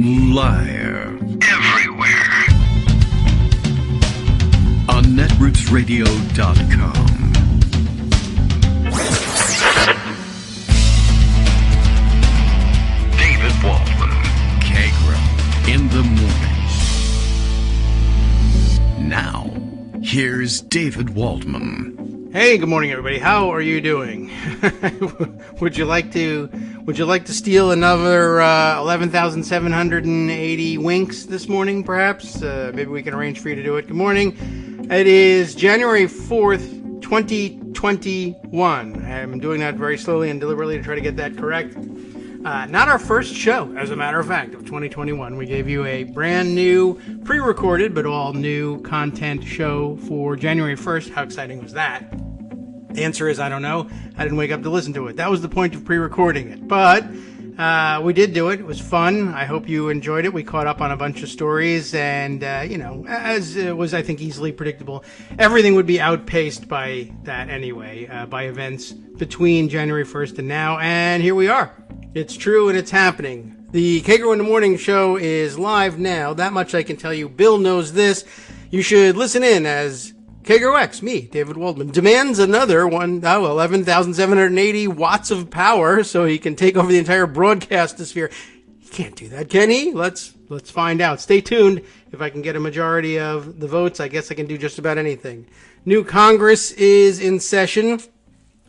Liar. Everywhere. On netrootsradio.com. David Waldman. Kagro. In the morning. Now, here's David Waldman. Hey, good morning, everybody. How are you doing? Would you like to steal another 11,780 winks this morning, perhaps? Maybe we can arrange for you to do it. Good morning. It is January 4th, 2021. I'm doing that very slowly and deliberately to try to get that correct. Not our first show, as a matter of fact, of 2021. We gave you a brand new, pre-recorded, but all new content show for January 1st. How exciting was that? The answer is, I don't know. I didn't wake up to listen to it. That was the point of pre-recording it. But we did do it. It was fun. I hope you enjoyed it. We caught up on a bunch of stories. And, as it was, I think, easily predictable, everything would be outpaced by that anyway, by events between January 1st and now. And here we are. It's true and it's happening. The Kagro in the Morning show is live now. That much I can tell you. Bill knows this. You should listen in as Kagro X, me, David Waldman, demands another 11,780 watts of power so he can take over the entire broadcastosphere. He can't do that, can he? Let's find out. Stay tuned. If I can get a majority of the votes, I guess I can do just about anything. New Congress is in session,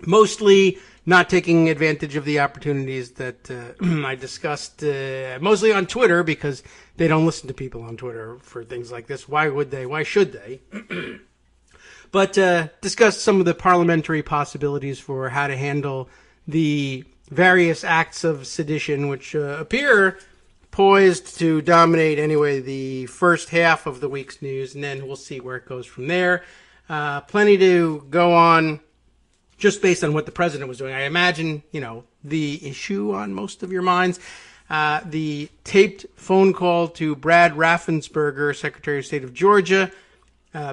mostly not taking advantage of the opportunities that I discussed, mostly on Twitter, because they don't listen to people on Twitter for things like this. Why would they? Why should they? But discussed some of the parliamentary possibilities for how to handle the various acts of sedition, which appear poised to dominate anyway the first half of the week's news, and then we'll see where it goes from there. Plenty to go on just based on what the president was doing. I imagine, the issue on most of your minds, the taped phone call to Brad Raffensperger, Secretary of State of Georgia,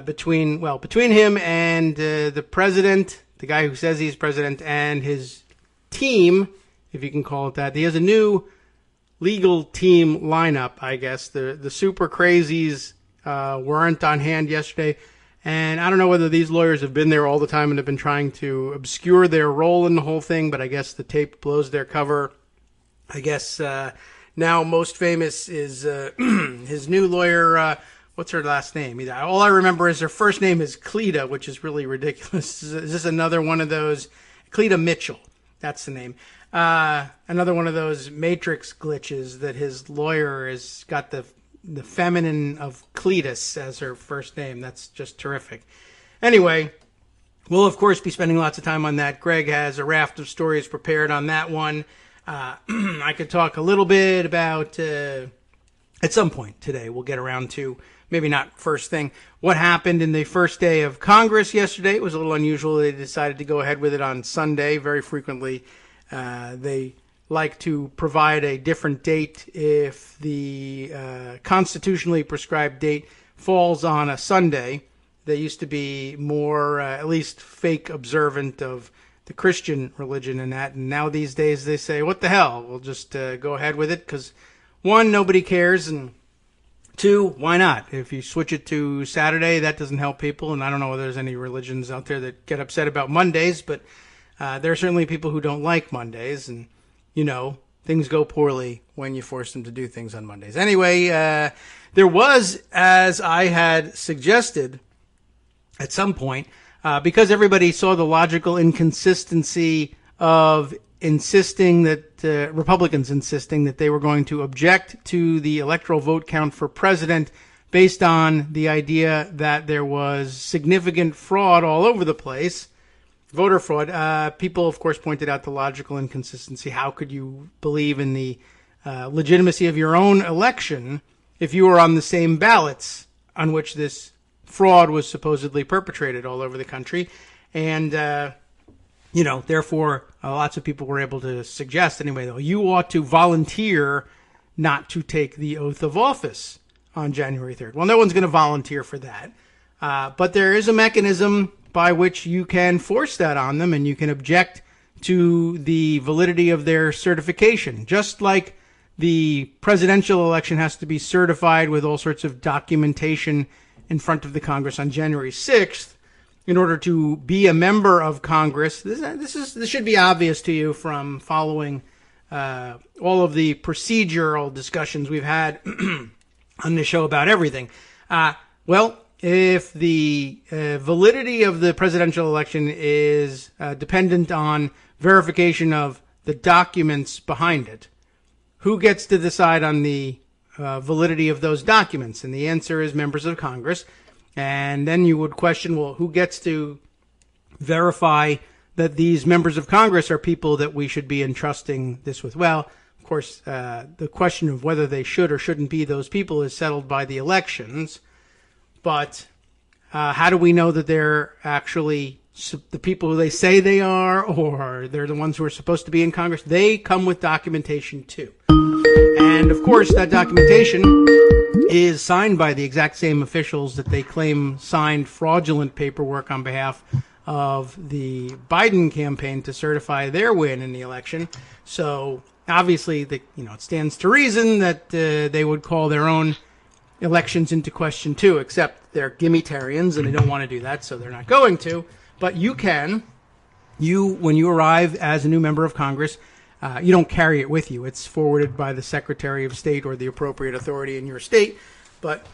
between him and the president, the guy who says he's president, and his team, if you can call it that. He has a new legal team lineup, I guess. The super crazies weren't on hand yesterday, and I don't know whether these lawyers have been there all the time and have been trying to obscure their role in the whole thing, but I guess the tape blows their cover. I guess now most famous is his new lawyer. What's her last name? All I remember is her first name is Cleta, which is really ridiculous. Is this another one of those? Cleta Mitchell. That's the name. Another one of those Matrix glitches that his lawyer has got the feminine of Cletus as her first name. That's just terrific. Anyway, we'll, of course, be spending lots of time on that. Greg has a raft of stories prepared on that one. I could talk a little bit about, at some point today, we'll get around to, maybe not first thing, what happened in the first day of Congress yesterday. It was a little unusual. They decided to go ahead with it on Sunday. Very frequently, they like to provide a different date if the constitutionally prescribed date falls on a Sunday. They used to be more, at least fake observant of the Christian religion and that. And now these days they say, what the hell? We'll just go ahead with it because, one, nobody cares, and two, why not? If you switch it to Saturday, that doesn't help people. And I don't know whether there's any religions out there that get upset about Mondays, but there are certainly people who don't like Mondays. And, things go poorly when you force them to do things on Mondays. Anyway, there was, as I had suggested at some point, because everybody saw the logical inconsistency of insisting that Republicans insisting that they were going to object to the electoral vote count for president based on the idea that there was significant fraud all over the place, voter fraud. People, of course, pointed out the logical inconsistency. How could you believe in the legitimacy of your own election if you were on the same ballots on which this fraud was supposedly perpetrated all over the country? And therefore, lots of people were able to suggest, anyway, though, you ought to volunteer not to take the oath of office on January 3rd. Well, no one's going to volunteer for that. But there is a mechanism by which you can force that on them, and you can object to the validity of their certification, just like the presidential election has to be certified with all sorts of documentation in front of the Congress on January 6th in order to be a member of Congress. This should be obvious to you from following all of the procedural discussions we've had on the show about everything. Well, if the validity of the presidential election is dependent on verification of the documents behind it, who gets to decide on the validity of those documents? And the answer is members of Congress. And then you would question, well, who gets to verify that these members of Congress are people that we should be entrusting this with? Well, of course, the question of whether they should or shouldn't be those people is settled by the elections. But how do we know that they're actually the people who they say they are, or they're the ones who are supposed to be in Congress? They come with documentation too. And of course, that documentation is signed by the exact same officials that they claim signed fraudulent paperwork on behalf of the Biden campaign to certify their win in the election. So obviously, it stands to reason that they would call their own elections into question too, except they're gimmitarians and they don't want to do that, so they're not going to. But you can. When you arrive as a new member of Congress, you don't carry it with you. It's forwarded by the Secretary of State or the appropriate authority in your state. But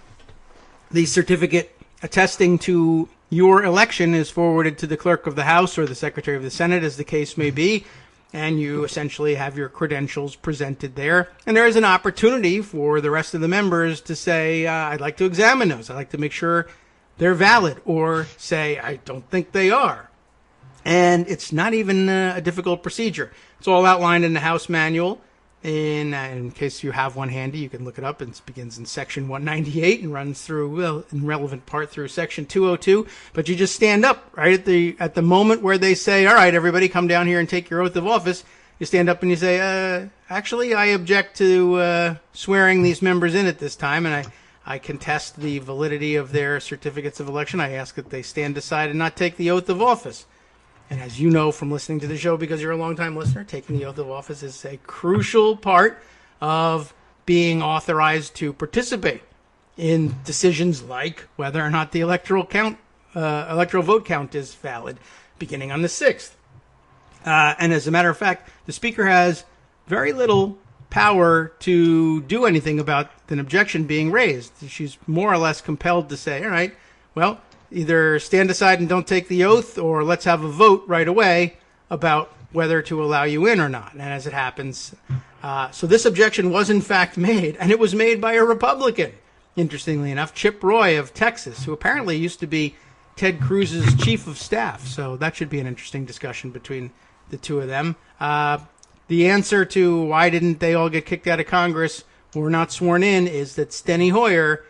the certificate attesting to your election is forwarded to the Clerk of the House or the Secretary of the Senate, as the case may be, and you essentially have your credentials presented there. And there is an opportunity for the rest of the members to say, I'd like to examine those. I'd like to make sure they're valid, or say, I don't think they are. And it's not even a difficult procedure. It's all outlined in the House manual. In case you have one handy, you can look it up. It begins in Section 198 and runs through, well, in relevant part through Section 202. But you just stand up right at the moment where they say, all right, everybody come down here and take your oath of office. You stand up and you say, actually, I object to swearing these members in at this time, and I contest the validity of their certificates of election. I ask that they stand aside and not take the oath of office. And as you know from listening to the show, because you're a longtime listener, taking the oath of office is a crucial part of being authorized to participate in decisions like whether or not the electoral vote count is valid, beginning on the 6th. And as a matter of fact, the Speaker has very little power to do anything about an objection being raised. She's more or less compelled to say, all right, well, either stand aside and don't take the oath, or let's have a vote right away about whether to allow you in or not. And as it happens, so this objection was in fact made, and it was made by a Republican, interestingly enough, Chip Roy of Texas, who apparently used to be Ted Cruz's chief of staff. So that should be an interesting discussion between the two of them. The answer to why didn't they all get kicked out of Congress or not sworn in is that Steny Hoyer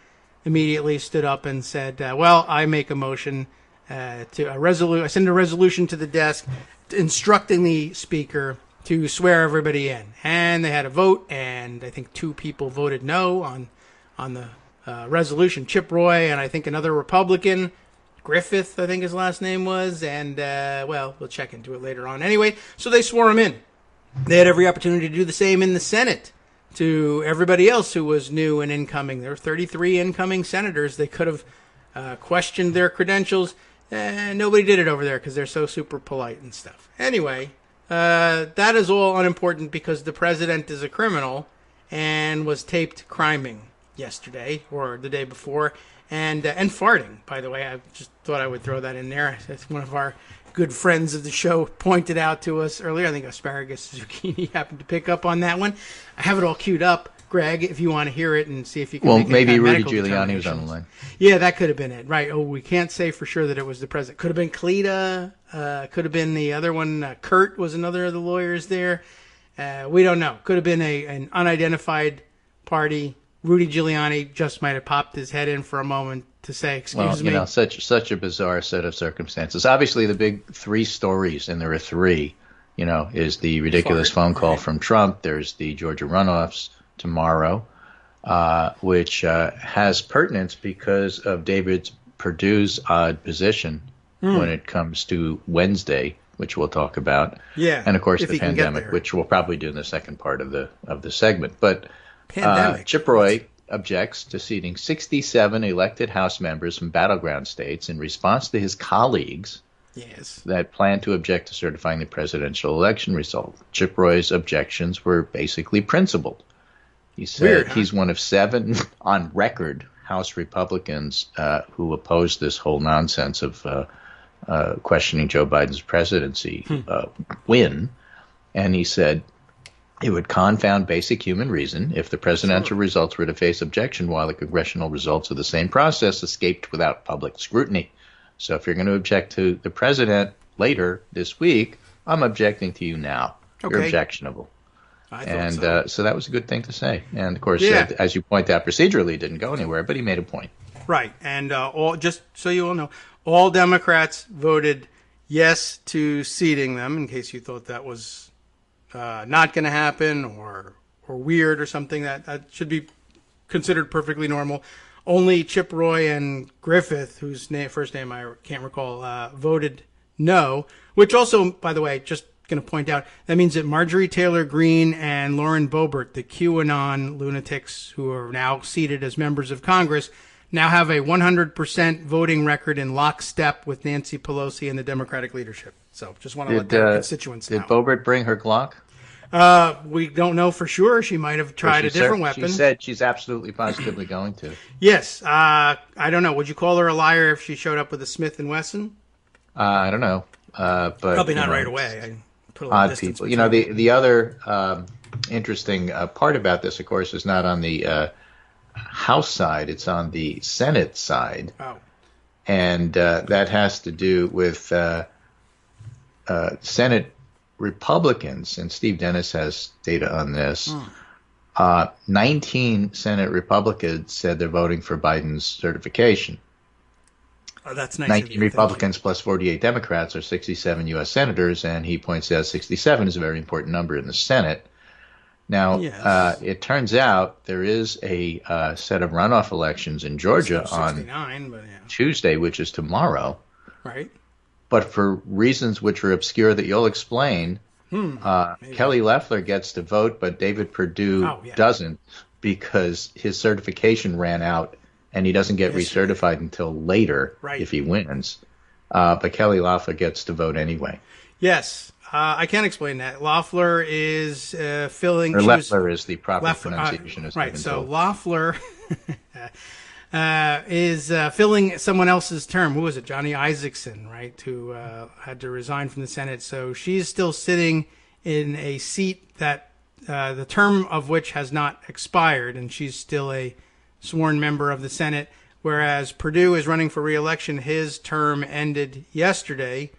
immediately stood up and said, well, I make a motion I send a resolution to the desk instructing the Speaker to swear everybody in. And they had a vote, and I think 2 people voted no on the resolution. Chip Roy and I think another Republican, Griffith, I think his last name was, and, well, we'll check into it later on. Anyway, so they swore him in. They had every opportunity to do the same in the Senate to everybody else who was new and incoming. There were 33 incoming senators. They could have questioned their credentials, and nobody did it over there because they're so super polite and stuff. Anyway, that is all unimportant because the president is a criminal and was taped criming yesterday or the day before, and farting, by the way. I just thought I would throw that in there. That's one of our good friends of the show pointed out to us earlier. I think Asparagus Zucchini happened to pick up on that one. I have it all queued up, Greg, if you want to hear it and see if you can make maybe Rudy Giuliani was on the line. Yeah, that could have been it. Right. Oh, we can't say for sure that it was the president. Could have been Cleta. Could have been the other one. Kurt was another of the lawyers there. We don't know. Could have been an unidentified party. Rudy Giuliani just might have popped his head in for a moment to say, excuse me. Such a bizarre set of circumstances. Obviously, the big 3 stories, and there are 3, is the ridiculous phone call from Trump. There's the Georgia runoffs tomorrow, which has pertinence because of David Perdue's odd position when it comes to Wednesday, which we'll talk about. Yeah. And of course if the he can get pandemic, there. which we'll probably do in the second part of the segment. But Pandemic. Chip Roy objects to seating 67 elected House members from battleground states in response to his colleagues Yes. that plan to object to certifying the presidential election result. Chip Roy's objections were basically principled. He said Weird, huh? he's one of 7 on record House Republicans who oppose this whole nonsense of questioning Joe Biden's presidency win. And he said it would confound basic human reason if the presidential results were to face objection while the congressional results of the same process escaped without public scrutiny. So if you're going to object to the president later this week, I'm objecting to you now. Okay. You're objectionable. I thought So that was a good thing to say. And, of course, Yeah. as you point out, procedurally it didn't go anywhere, but he made a point. Right. And just so you all know, all Democrats voted yes to seating them, in case you thought that was not going to happen or weird or something. That should be considered perfectly normal. Only Chip Roy and Griffith, whose first name I can't recall, voted no, which also, by the way, just going to point out, that means that Marjorie Taylor Greene and Lauren Boebert, the QAnon lunatics who are now seated as members of Congress, now have a 100% voting record in lockstep with Nancy Pelosi and the Democratic leadership. So just want to let their constituents know. Did Boebert bring her Glock? We don't know for sure. She might have tried a different weapon. She said she's absolutely positively going to. Yes. I don't know. Would you call her a liar if she showed up with a Smith & Wesson? I don't know. But Probably not right away. I put a little odd distance people. between The other interesting part about this, of course, is not on the House side. It's on the Senate side. Oh. And that has to do with Senate Republicans, and Steve Dennis has data on this. 19 Senate Republicans said they're voting for Biden's certification. Oh, that's nice. 19 Republicans plus 48 Democrats are 67 U.S. senators, and he points out 67 is a very important number in the Senate. Now, Yes. it turns out there is a set of runoff elections in Georgia on 69, but yeah. Tuesday, which is tomorrow. Right. But for reasons which are obscure that you'll explain, Kelly Loeffler gets to vote, but David Perdue doesn't because his certification ran out and he doesn't get recertified until later if he wins. But Kelly Loeffler gets to vote anyway. Yes. I can't explain that. Loeffler is filling... Or Loeffler is the proper Loeffler, pronunciation. right, so Loeffler is filling someone else's term. Who was it? Johnny Isaacson, right, who had to resign from the Senate. So she's still sitting in a seat that the term of which has not expired, and she's still a sworn member of the Senate, whereas Perdue is running for re-election. His term ended yesterday,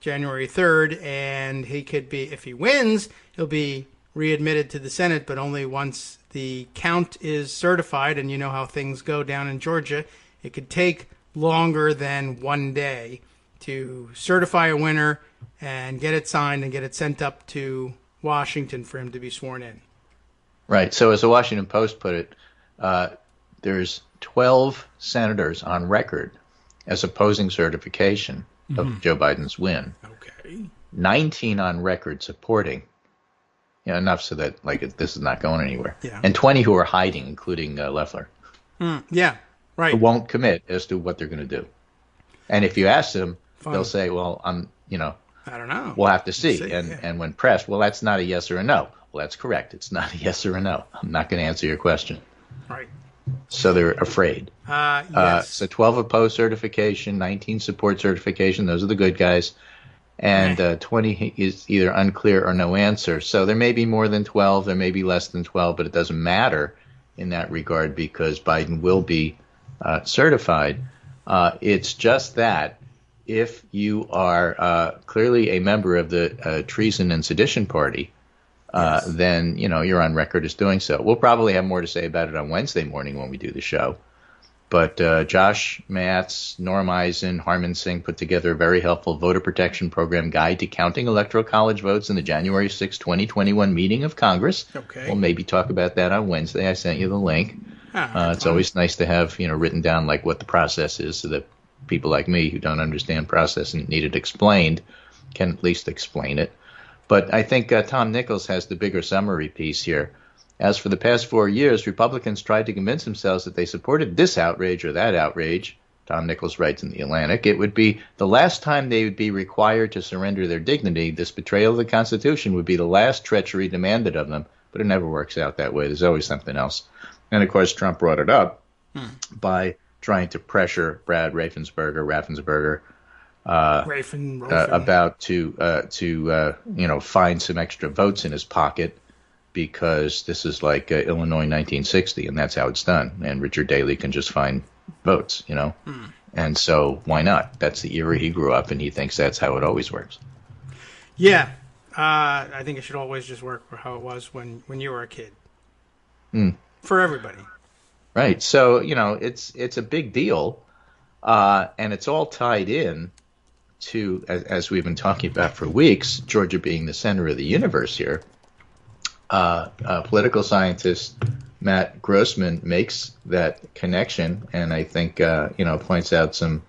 January 3rd, and he could be, if he wins, he'll be readmitted to the Senate, but only once the count is certified. And you know how things go down in Georgia. It could take longer than one day to certify a winner and get it signed and get it sent up to Washington for him to be sworn in. Right. So as the Washington Post put it, there's 12 senators on record as opposing certification of Joe Biden's win. Okay. 19 on record supporting. Enough so that this is not going anywhere. Yeah. And 20 who are hiding, including Loeffler. Yeah, right. Who won't commit as to what they're going to do. And if you ask them, they'll say, well, I don't know. We'll have to see. And when pressed, well, that's not a yes or a no. Well, that's correct. It's not a yes or a no. I'm not going to answer your question. Right. So they're afraid. Yes. So 12 oppose certification, 19 support certification. Those are the good guys. And 20 is either unclear or no answer. So there may be more than 12. There may be less than 12, but it doesn't matter in that regard because Biden will be certified. It's just that if you are clearly a member of the treason and sedition party, then you're on record as doing so. We'll probably have more to say about it on Wednesday morning when we do the show. But Josh Matz, Norm Eisen, Harman Singh put together a very helpful voter protection program guide to counting electoral college votes in the January 6, 2021 meeting of Congress. Okay. We'll maybe talk about that on Wednesday. I sent you the link. It's always nice to have written down what the process is so that people like me who don't understand process and need it explained can at least explain it. But I think Tom Nichols has the bigger summary piece here. As for the past 4 years, Republicans tried to convince themselves that they supported this outrage or that outrage. Tom Nichols writes in The Atlantic, it would be the last time they would be required to surrender their dignity. This betrayal of the Constitution would be the last treachery demanded of them. But it never works out that way. There's always something else. And, of course, Trump brought it up by trying to pressure Brad Raffensperger, about to find some extra votes in his pocket, because this is like Illinois 1960, and that's how it's done. And Richard Daley can just find votes, And so why not? That's the era he grew up, and he thinks that's how it always works. Yeah. I think it should always just work for how it was when you were a kid. For everybody. Right. So, it's a big deal, and it's all tied in to, as we've been talking about for weeks, Georgia being the center of the universe here. Political scientist Matt Grossman makes that connection, and I think points out some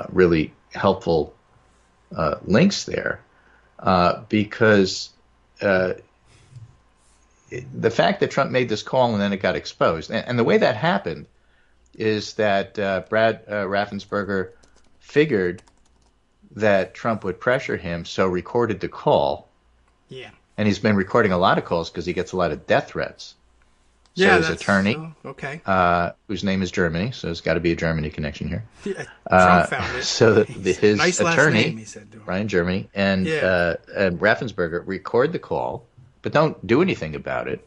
really helpful links there, because the fact that Trump made this call and then it got exposed, and the way that happened is that Brad Raffensperger figured that Trump would pressure him, so recorded the call. Yeah. And he's been recording a lot of calls because he gets a lot of death threats. So his attorney, whose name is Germany, so there's got to be a Germany connection here. Yeah, Trump found it. So his nice attorney, name, he said to him. Brian Germany, and Raffensperger record the call, but don't do anything about it.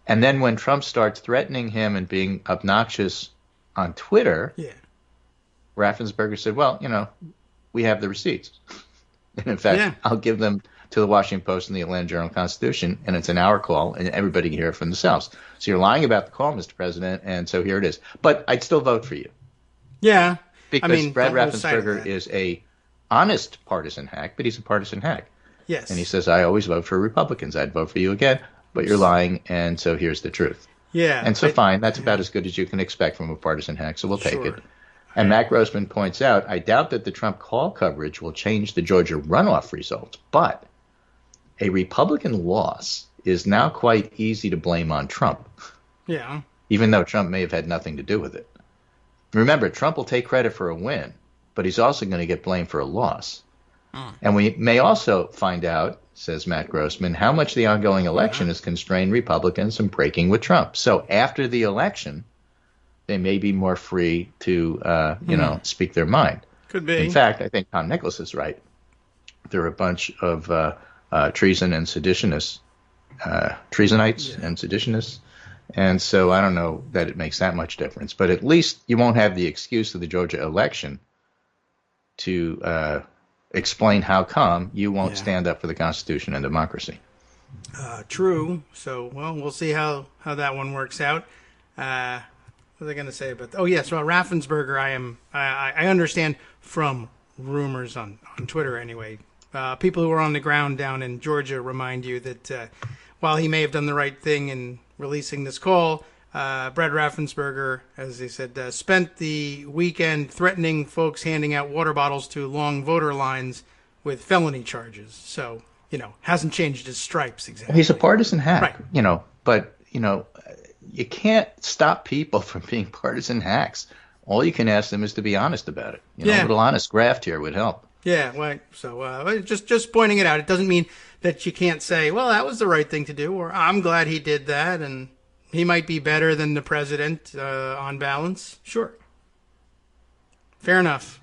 And then when Trump starts threatening him and being obnoxious on Twitter, Raffensperger said, well, we have the receipts. And in fact, I'll give them to the Washington Post and the Atlanta Journal-Constitution, and it's an hour call, and everybody can hear it for themselves. So you're lying about the call, Mr. President, and so here it is. But I'd still vote for you. Yeah. Because Brad Raffensperger is a honest partisan hack, but he's a partisan hack. Yes. And he says, I always vote for Republicans. I'd vote for you again, but you're lying, and so here's the truth. Yeah. And so fine, that's about as good as you can expect from a partisan hack, so we'll take it. And Matt Grossman points out, I doubt that the Trump call coverage will change the Georgia runoff results, but a Republican loss is now quite easy to blame on Trump. Yeah. Even though Trump may have had nothing to do with it. Remember, Trump will take credit for a win, but he's also going to get blamed for a loss. And we may also find out, says Matt Grossman, how much the ongoing election has constrained Republicans from breaking with Trump. So after the election, they may be more free to, speak their mind. Could be. In fact, I think Tom Nichols is right. There are a bunch of treason and seditionists, treasonites and seditionists. And so I don't know that it makes that much difference. But at least you won't have the excuse of the Georgia election to explain how come you won't stand up for the Constitution and democracy. True. So, we'll see how that one works out. What was I going to say about? So Raffensperger, I understand from rumors on Twitter anyway. People who are on the ground down in Georgia remind you that while he may have done the right thing in releasing this call, Brad Raffensperger, as they said, spent the weekend threatening folks handing out water bottles to long voter lines with felony charges. So, hasn't changed his stripes exactly. He's a partisan hack, right. But you can't stop people from being partisan hacks. All you can ask them is to be honest about it. A little honest graft here would help. Yeah, right. So just pointing it out. It doesn't mean that you can't say, well, that was the right thing to do, or I'm glad he did that, and he might be better than the president on balance. Sure. Fair enough.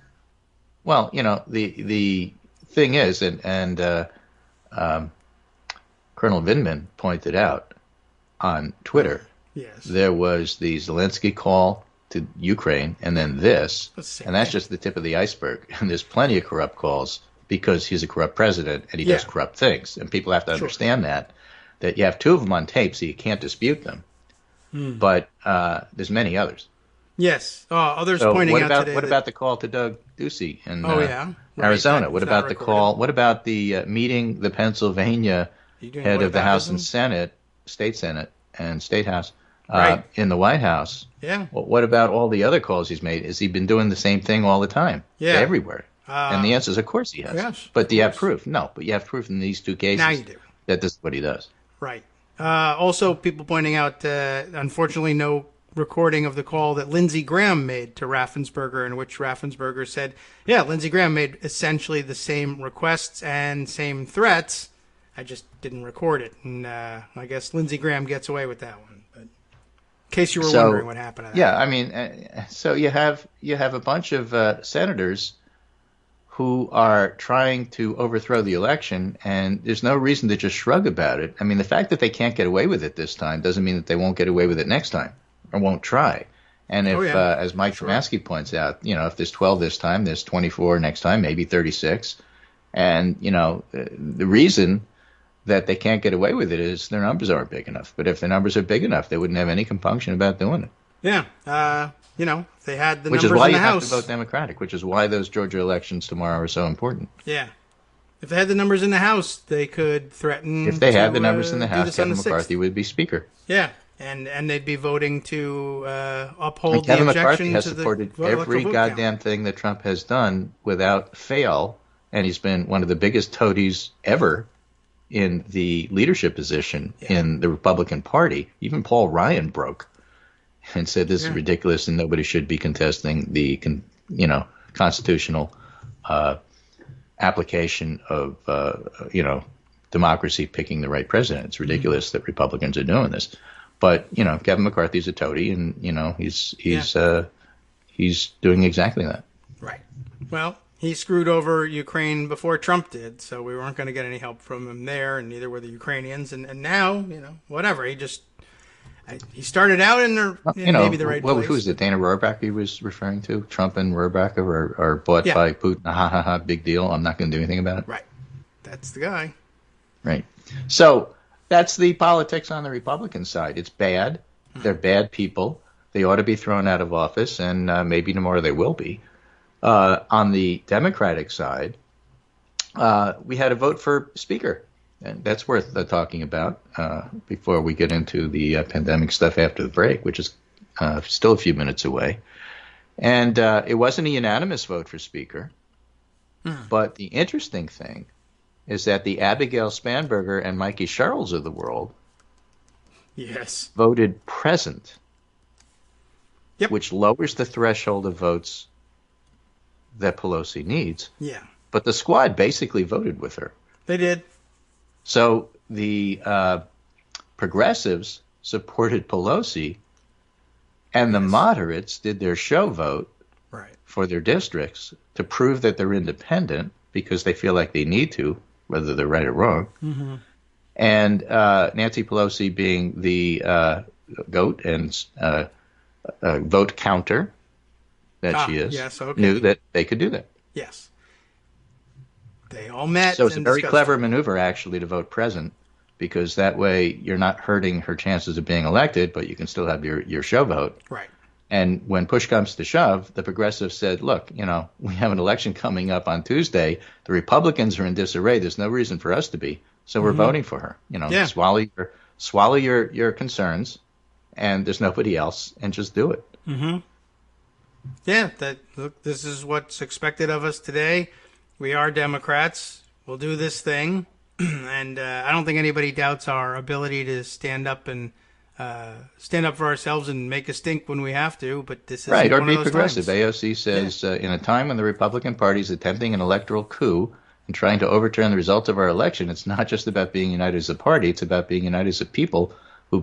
Well, the thing is, and Colonel Vindman pointed out on Twitter, there was the Zelensky call to Ukraine, and then this, and that's just the tip of the iceberg. And there's plenty of corrupt calls because he's a corrupt president and he does corrupt things. And people have to understand that you have two of them on tape, so you can't dispute them. But there's many others. Yes. Others pointing out today. What about the call to Doug Ducey in Right. Arizona? What about the call? What about the meeting the Pennsylvania head of the House and Senate, State Senate and State House in the White House? Yeah. Well, what about all the other calls he's made? Has he been doing the same thing all the time? Yeah. Everywhere. And the answer is, of course he has. Yes, but do you have proof? No, but you have proof in these two cases. Now you do. That this is what he does. Right. Also, people pointing out, unfortunately, no recording of the call that Lindsey Graham made to Raffensperger, in which Raffensperger said, yeah, Lindsey Graham made essentially the same requests and same threats. I just didn't record it. And I guess Lindsey Graham gets away with that one. But in case you were wondering what happened to that. Yeah, I mean, so you have a bunch of senators who are trying to overthrow the election, and there's no reason to just shrug about it. I mean, the fact that they can't get away with it this time doesn't mean that they won't get away with it next time, or won't try. And if, as Mike Tremansky points out, if there's 12 this time, there's 24 next time, maybe 36. And, the reason that they can't get away with it is their numbers aren't big enough. But if their numbers are big enough, they wouldn't have any compunction about doing it. Yeah. If they had the which numbers is why in the you House. have to vote Democratic, which is why those Georgia elections tomorrow are so important. Yeah. If they had the numbers in the House, they could threaten. If they had the numbers in the do House, this on Kevin the 6th. McCarthy would be Speaker. Yeah. And they'd be voting to uphold And Kevin the McCarthy objection has to the supported electoral every vote goddamn count. thing that Trump has done without fail, and he's been one of the biggest toadies ever in the leadership position in the Republican Party. Even Paul Ryan broke and said this is ridiculous and nobody should be contesting the constitutional application of democracy picking the right president. It's ridiculous that Republicans are doing this. But Kevin McCarthy's a toady, and he's doing exactly that. Right. Well, he screwed over Ukraine before Trump did, so we weren't going to get any help from him there, and neither were the Ukrainians. And now, whatever. He started out in maybe the right place. Who is it? Dana Rohrabacher he was referring to? Trump and Rohrabacher are bought by Putin. Ha ha ha! Big deal. I'm not going to do anything about it. Right. That's the guy. Right. So that's the politics on the Republican side. It's bad. They're bad people. They ought to be thrown out of office, and maybe tomorrow they will be. On the Democratic side, we had a vote for Speaker. And that's worth talking about before we get into the pandemic stuff after the break, which is still a few minutes away. And it wasn't a unanimous vote for Speaker. But the interesting thing is that the Abigail Spanberger and Mikey Sherrills of the world voted present, which lowers the threshold of votes that Pelosi needs. Yeah. But the squad basically voted with her. They did. So the progressives supported Pelosi, and the moderates did their show vote for their districts to prove that they're independent because they feel like they need to, whether they're right or wrong. Mm-hmm. And Nancy Pelosi being the goat and vote counter that she is, knew that they could do that. Yes. They all met. So it's a very clever maneuver, actually, to vote present, because that way you're not hurting her chances of being elected, but you can still have your show vote. Right. And when push comes to shove, the progressives said, look, we have an election coming up on Tuesday. The Republicans are in disarray. There's no reason for us to be. So we're voting for her. Swallow your concerns, and there's nobody else, and just do it. Mm-hmm. Yeah, look, this is what's expected of us today. We are Democrats. We'll do this thing. And I don't think anybody doubts our ability to stand up for ourselves and make a stink when we have to. But this is right, or one be of those progressive. times. AOC says, in a time when the Republican Party is attempting an electoral coup and trying to overturn the results of our election, it's not just about being united as a party. It's about being united as a people who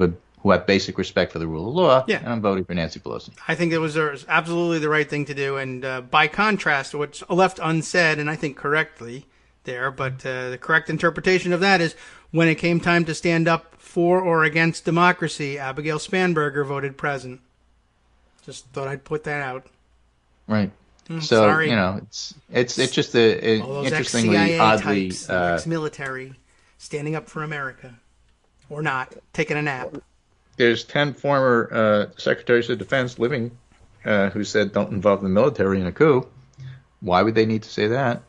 have basic respect for the rule of law. Yeah. And I'm voting for Nancy Pelosi. I think it was absolutely the right thing to do. And by contrast, what's left unsaid, and I think correctly there, but the correct interpretation of that is when it came time to stand up for or against democracy, Abigail Spanberger voted present. Just thought I'd put that out. Right. So, sorry. it's just an interestingly, ex-CIA oddly... types, ex-military, standing up for America. Or not, taking a nap. There's 10 former secretaries of defense living who said don't involve the military in a coup. Why would they need to say that?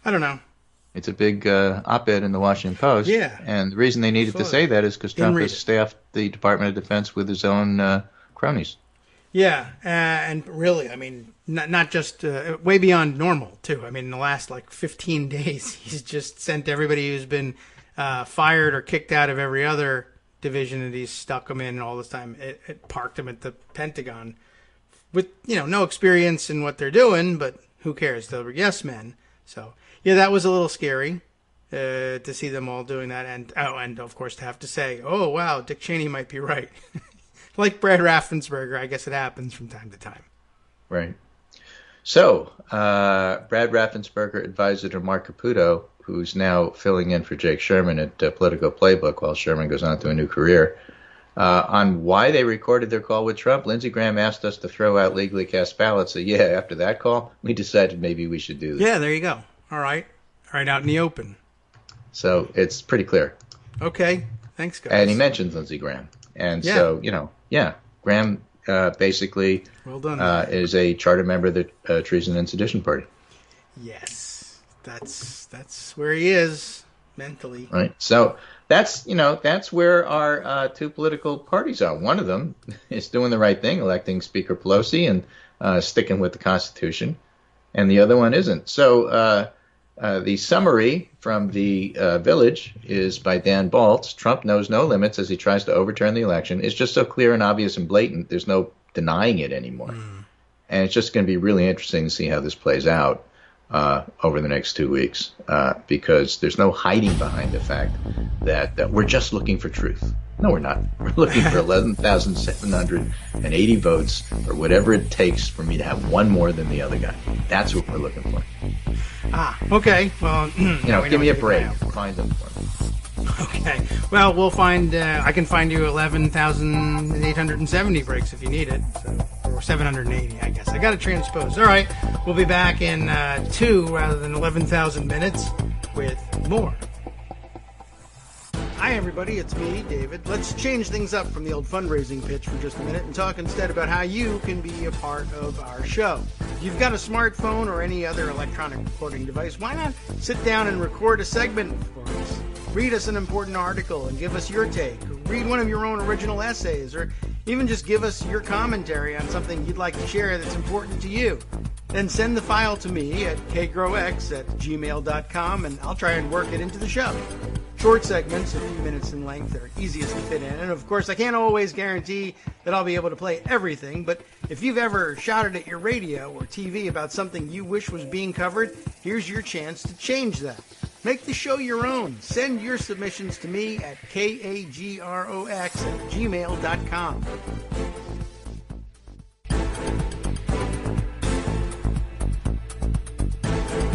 I don't know. It's a big op-ed in the Washington Post. Yeah. And the reason they needed to say that is because Trump has staffed the Department of Defense with his own cronies. Yeah, and really, I mean, not just way beyond normal, too. I mean, in the last, 15 days, he's just sent everybody who's been fired or kicked out of every other division that he's stuck them in all this time. It parked them at the Pentagon with, no experience in what they're doing, but who cares? They're yes men. So, yeah, that was a little scary to see them all doing that. And of course, to have to say, oh, wow, Dick Cheney might be right. Like Brad Raffensperger, I guess it happens from time to time. Right. So, Brad Raffensperger advisor to Mark Caputo, who's now filling in for Jake Sherman at Politico Playbook while Sherman goes on to a new career, on why they recorded their call with Trump. Lindsey Graham asked us to throw out legally cast ballots. So, yeah, after that call, we decided maybe we should do this. Yeah, there you go. All right, out in the open. So, it's pretty clear. Okay. Thanks, guys. And he mentions Lindsey Graham. And so, Graham basically well done, is a charter member of the Treason and Sedition Party. Yes, that's where he is mentally. Right. So that's where our two political parties are. One of them is doing the right thing, electing Speaker Pelosi and sticking with the Constitution, and the other one isn't. So the summary from the Village is by Dan Baltz. Trump knows no limits as he tries to overturn the election. It's just so clear and obvious and blatant. There's no denying it anymore. And it's just going to be really interesting to see how this plays out over the next 2 weeks because there's no hiding behind the fact that we're just looking for truth. No, we're not. We're looking for 11,780 votes or whatever it takes for me to have one more than the other guy. That's what we're looking for. Okay. Well, give me a break. Find them for me. Okay. Well, we'll find. I can find you 11,870 breaks if you need it, or 780, I guess. I got to transpose. All right. We'll be back in 2 rather than 11,000 minutes with more. Hi, everybody. It's me, David. Let's change things up from the old fundraising pitch for just a minute and talk instead about how you can be a part of our show. If you've got a smartphone or any other electronic recording device, why not sit down and record a segment for us? Read us an important article and give us your take. Or read one of your own original essays, or even just give us your commentary on something you'd like to share that's important to you. Then send the file to me at kagrox@gmail.com, and I'll try and work it into the show. Short segments, a few minutes in length, are easiest to fit in. And of course, I can't always guarantee that I'll be able to play everything, but if you've ever shouted at your radio or TV about something you wish was being covered, here's your chance to change that. Make the show your own. Send your submissions to me at kagrox@gmail.com.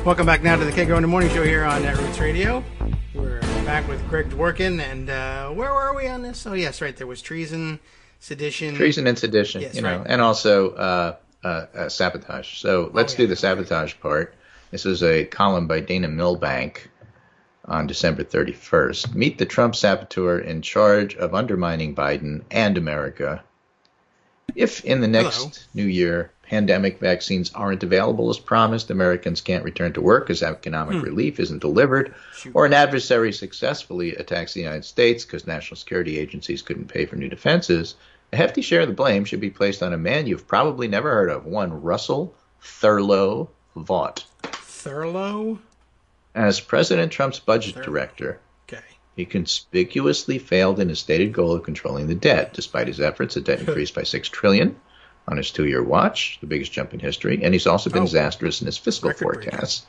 Welcome back now to the Kagro in the Morning Show here on Netroots Radio. We're back with Greg Dworkin, and where were we on this? Oh, yes, right. There was treason, sedition. Treason and sedition, yes, right. And also sabotage. So let's do the sabotage part. This is a column by Dana Milbank on December 31st. Meet the Trump saboteur in charge of undermining Biden and America. If in the next new year pandemic vaccines aren't available as promised, Americans can't return to work as economic relief isn't delivered, or an adversary successfully attacks the United States because national security agencies couldn't pay for new defenses, a hefty share of the blame should be placed on a man you've probably never heard of, one Russell Thurlow Vaught. Thurlow? As President Trump's budget director, he conspicuously failed in his stated goal of controlling the debt. Despite his efforts, the debt increased by $6 trillion on his 2-year watch, the biggest jump in history, and he's also been disastrous in his fiscal forecasts.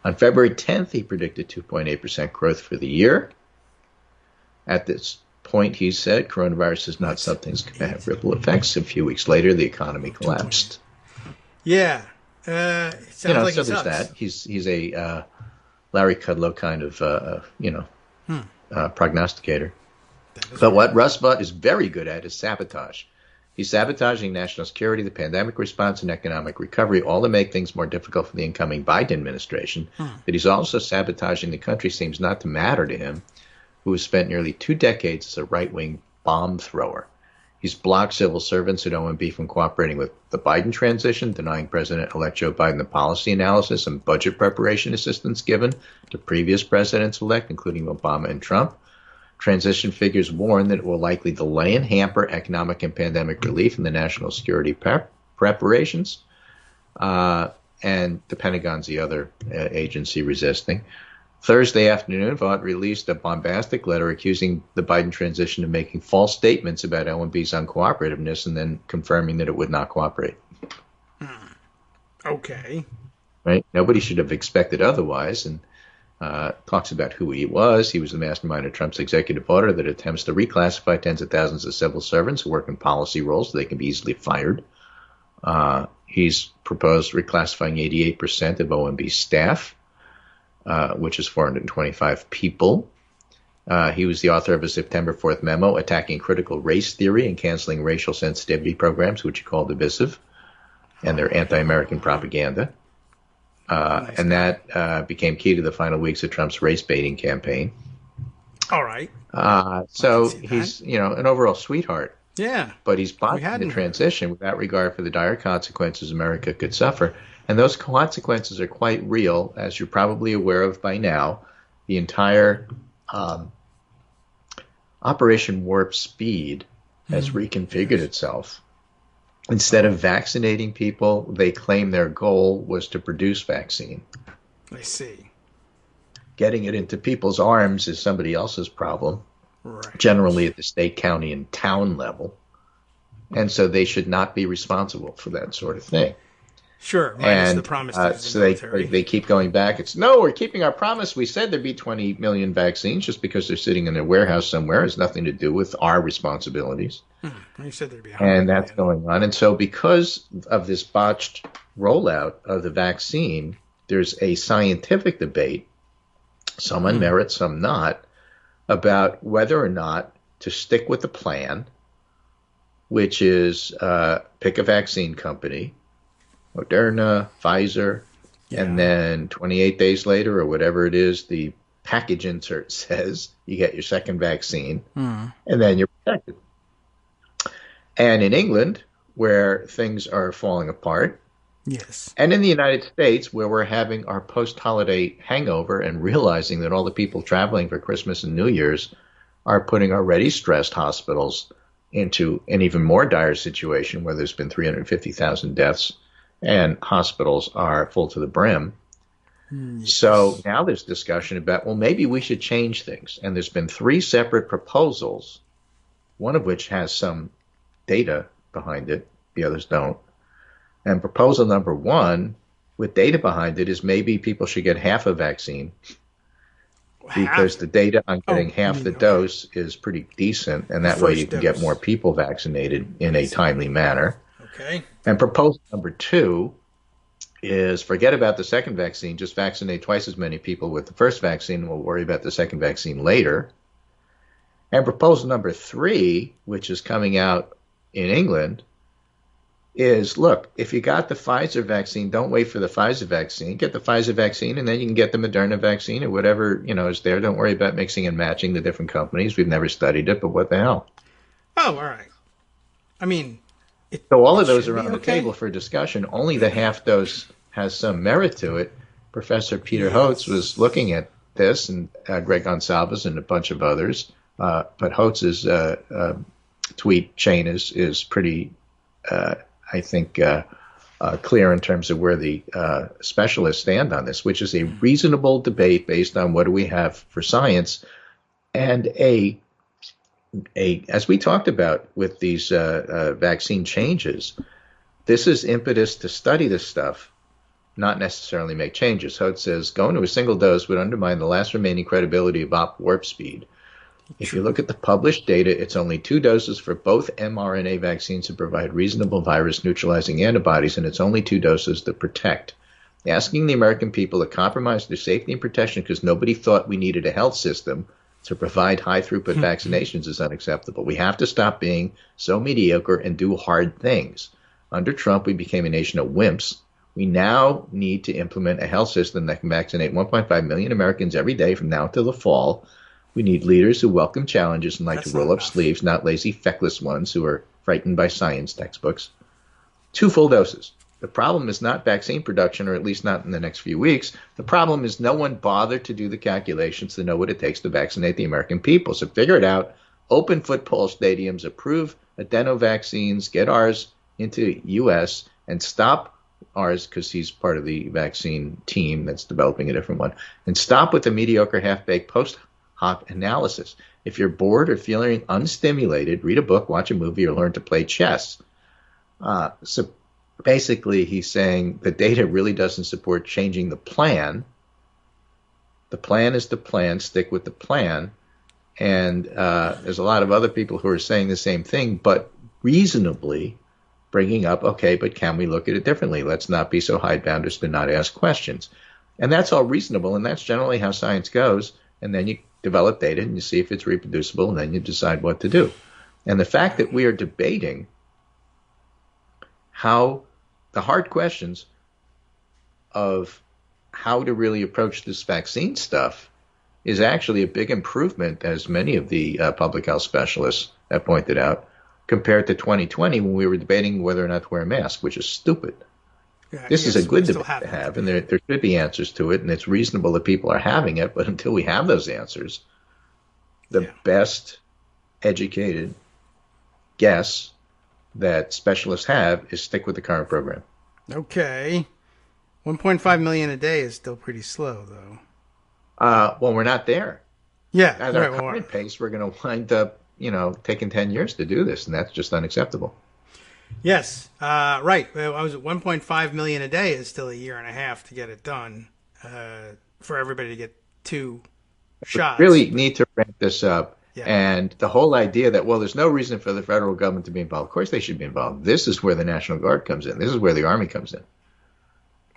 On February 10th, he predicted 2.8% growth for the year. At this point, he said, coronavirus is not something that's going to have ripple effects. A few weeks later, the economy collapsed. Yeah. It sounds like so there's that. He's a Larry Kudlow kind of, prognosticator. But what Russ Vaught is very good at is sabotage. He's sabotaging national security, the pandemic response, and economic recovery, all to make things more difficult for the incoming Biden administration. But he's also sabotaging the country seems not to matter to him, who has spent nearly 2 decades as a right-wing bomb thrower. He's blocked civil servants at OMB from cooperating with the Biden transition, denying President-elect Joe Biden the policy analysis and budget preparation assistance given to previous presidents-elect, including Obama and Trump, Transition figures warn that it will likely delay and hamper economic and pandemic relief in the national security preparations. And the Pentagon's the other agency resisting. Thursday afternoon, Vaught released a bombastic letter accusing the Biden transition of making false statements about OMB's uncooperativeness and then confirming that it would not cooperate. Okay. Right? Nobody should have expected otherwise. And talks about who he was. He was the mastermind of Trump's executive order that attempts to reclassify tens of thousands of civil servants who work in policy roles so they can be easily fired. He's proposed reclassifying 88% of OMB staff, which is 425 people. He was the author of a September 4th memo attacking critical race theory and canceling racial sensitivity programs, which he called divisive, and their anti-American propaganda. And that became key to the final weeks of Trump's race baiting campaign. All right. So he's, an overall sweetheart. Yeah. But he's botching the transition without regard for the dire consequences America could suffer. And those consequences are quite real, as you're probably aware of by now. The entire Operation Warp Speed has reconfigured itself. Instead of vaccinating people, they claim their goal was to produce vaccine. I see. Getting it into people's arms is somebody else's problem, right. Generally at the state, county, and town level. And so they should not be responsible for that sort of thing. Sure. And the promise so they keep going back. It's, no, we're keeping our promise. We said there'd be 20 million vaccines. Just because they're sitting in a warehouse somewhere has nothing to do with our responsibilities. You said there'd be and that's going on. And so because of this botched rollout of the vaccine, there's a scientific debate, some on merit, some not, about whether or not to stick with the plan, which is pick a vaccine company, Moderna, Pfizer, and then 28 days later or whatever it is, the package insert says you get your second vaccine, and then you're protected. And in England, where things are falling apart, yes, and in the United States, where we're having our post-holiday hangover and realizing that all the people traveling for Christmas and New Year's are putting already stressed hospitals into an even more dire situation where there's been 350,000 deaths and hospitals are full to the brim. Yes. So now there's discussion about, well, maybe we should change things. And there's been 3 separate proposals, one of which has some data behind it, the others don't. And proposal number 1, with data behind it, is maybe people should get half a vaccine because the data on getting half the dose is pretty decent, and that way you can get more people vaccinated in a timely manner. Okay. And proposal number 2 is forget about the second vaccine, just vaccinate twice as many people with the first vaccine, and we'll worry about the second vaccine later. And proposal number 3, which is coming out in England, is, look, if you got the Pfizer vaccine, don't wait for the Pfizer vaccine. Get the Pfizer vaccine, and then you can get the Moderna vaccine or whatever, is there. Don't worry about mixing and matching the different companies. We've never studied it, but what the hell? Oh, all right. I mean, so all of those are on the table for discussion. Only the half dose has some merit to it. Professor Peter Hotz was looking at this, and Greg Gonsalves and a bunch of others. But Hotz's tweet chain is pretty, I think, clear in terms of where the specialists stand on this, which is a reasonable debate based on what do we have for science, and as we talked about with these vaccine changes, this is impetus to study this stuff, not necessarily make changes. Hotz says going to a single dose would undermine the last remaining credibility of Warp Speed. If you look at the published data, it's only 2 doses for both mRNA vaccines to provide reasonable virus-neutralizing antibodies, and it's only 2 doses that protect. Asking the American people to compromise their safety and protection because nobody thought we needed a health system to provide high-throughput vaccinations is unacceptable. We have to stop being so mediocre and do hard things. Under Trump, we became a nation of wimps. We now need to implement a health system that can vaccinate 1.5 million Americans every day from now until the fall. We need leaders who welcome challenges and like to roll up sleeves, not lazy, feckless ones who are frightened by science textbooks. 2 full doses. The problem is not vaccine production, or at least not in the next few weeks. The problem is no one bothered to do the calculations to know what it takes to vaccinate the American people. So figure it out. Open football stadiums, approve adeno vaccines, get ours into U.S., and stop ours, because he's part of the vaccine team that's developing a different one, and stop with the mediocre half-baked post-hoc analysis. If you're bored or feeling unstimulated, read a book, watch a movie, or learn to play chess. So basically, he's saying the data really doesn't support changing the plan. The plan is the plan. Stick with the plan. And there's a lot of other people who are saying the same thing, but reasonably bringing up, okay, but can we look at it differently? Let's not be so hidebound as to not ask questions. And that's all reasonable, and that's generally how science goes. And then you develop data, and you see if it's reproducible, and then you decide what to do. And the fact that we are debating how the hard questions of how to really approach this vaccine stuff is actually a big improvement, as many of the public health specialists have pointed out, compared to 2020 when we were debating whether or not to wear a mask, which is stupid. This is a good debate to have, and there should be answers to it, and it's reasonable that people are having it, but until we have those answers, the best educated guess that specialists have is stick with the current program. Okay. 1.5 million a day is still pretty slow, though. Well, we're not there. Yeah. At our current pace, we're going to wind up, taking 10 years to do this, and that's just unacceptable. Yes. Right. I was at 1.5 million a day is still a year and a half to get it done, for everybody to get 2 shots. We really need to ramp this up. Yeah. And the whole idea that, well, there's no reason for the federal government to be involved. Of course they should be involved. This is where the National Guard comes in. This is where the Army comes in.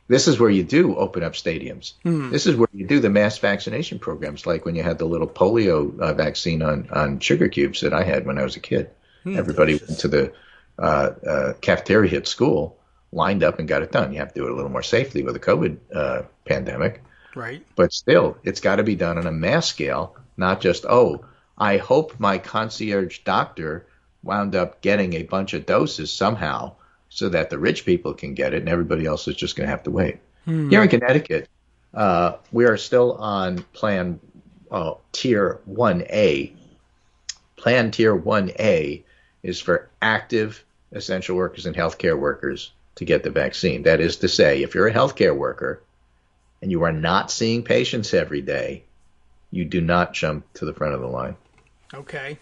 This is where you do open up stadiums. This is where you do the mass vaccination programs, like when you had the little polio vaccine on sugar cubes that I had when I was a kid. Everybody went to the cafeteria at school, lined up, and got it done. You have to do it a little more safely with the COVID pandemic. Right. But still, it's got to be done on a mass scale, not just, I hope my concierge doctor wound up getting a bunch of doses somehow so that the rich people can get it and everybody else is just going to have to wait. Here in Connecticut, we are still on Plan Tier 1A. Plan Tier 1A is for active essential workers and healthcare workers to get the vaccine. That is to say, if you're a healthcare worker and you are not seeing patients every day, you do not jump to the front of the line. Okay.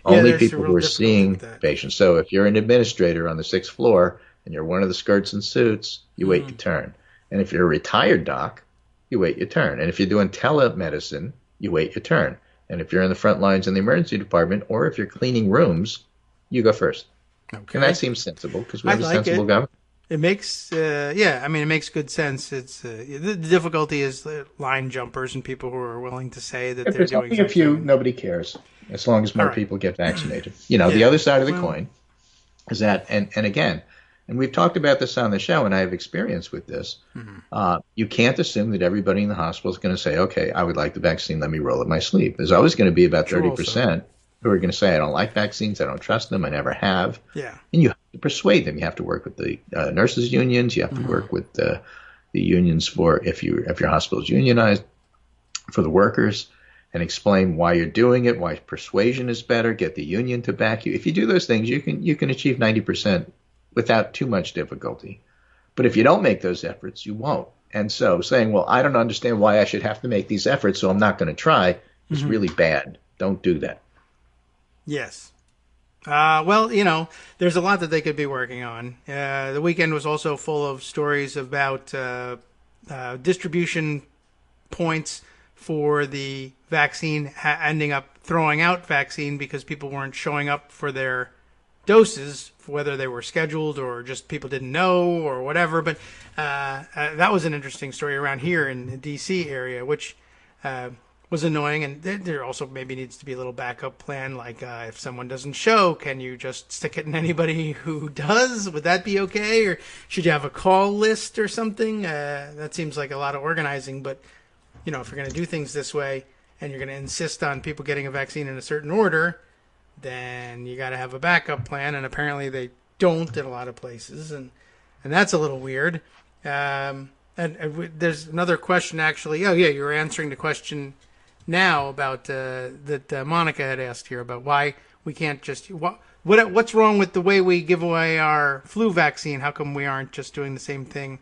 Only people who are seeing patients. So if you're an administrator on the 6th floor and you're one of the skirts and suits, you wait your turn. And if you're a retired doc, you wait your turn. And if you're doing telemedicine, you wait your turn. And if you're in the front lines in the emergency department, or if you're cleaning rooms, you go first. Okay. And that seems sensible because we have a sensible government. It makes, it makes good sense. It's the difficulty is the line jumpers and people who are willing to say that they're doing something. A few, nobody cares, as long as more people get vaccinated. The other side of the coin is that, and again, and we've talked about this on the show, and I have experience with this. You can't assume that everybody in the hospital is going to say, okay, I would like the vaccine, let me roll up my sleeve. There's always going to be about 30% who are going to say, I don't like vaccines, I don't trust them, I never have. Yeah. And you have to persuade them. You have to work with the nurses unions. You have to work with the unions for, if your hospital is unionized, for the workers, and explain why you're doing it, why persuasion is better, get the union to back you. If you do those things, you can achieve 90% without too much difficulty. But if you don't make those efforts, you won't. And so saying, well, I don't understand why I should have to make these efforts, so I'm not going to try, is really bad. Don't do that. Yes. There's a lot that they could be working on. The weekend was also full of stories about distribution points for the vaccine ending up throwing out vaccine because people weren't showing up for their doses, whether they were scheduled or just people didn't know or whatever. But that was an interesting story around here in the D.C. area, which was annoying. And there also maybe needs to be a little backup plan, like if someone doesn't show, can you just stick it in anybody who does? Would that be okay? Or should you have a call list or something? That seems like a lot of organizing. But, if you're going to do things this way and you're going to insist on people getting a vaccine in a certain order, then you got to have a backup plan. And apparently they don't in a lot of places. And and that's a little weird. There's another question, actually. Oh, yeah, you were answering the question now about that Monica had asked here about why we can't just... What's wrong with the way we give away our flu vaccine? How come we aren't just doing the same thing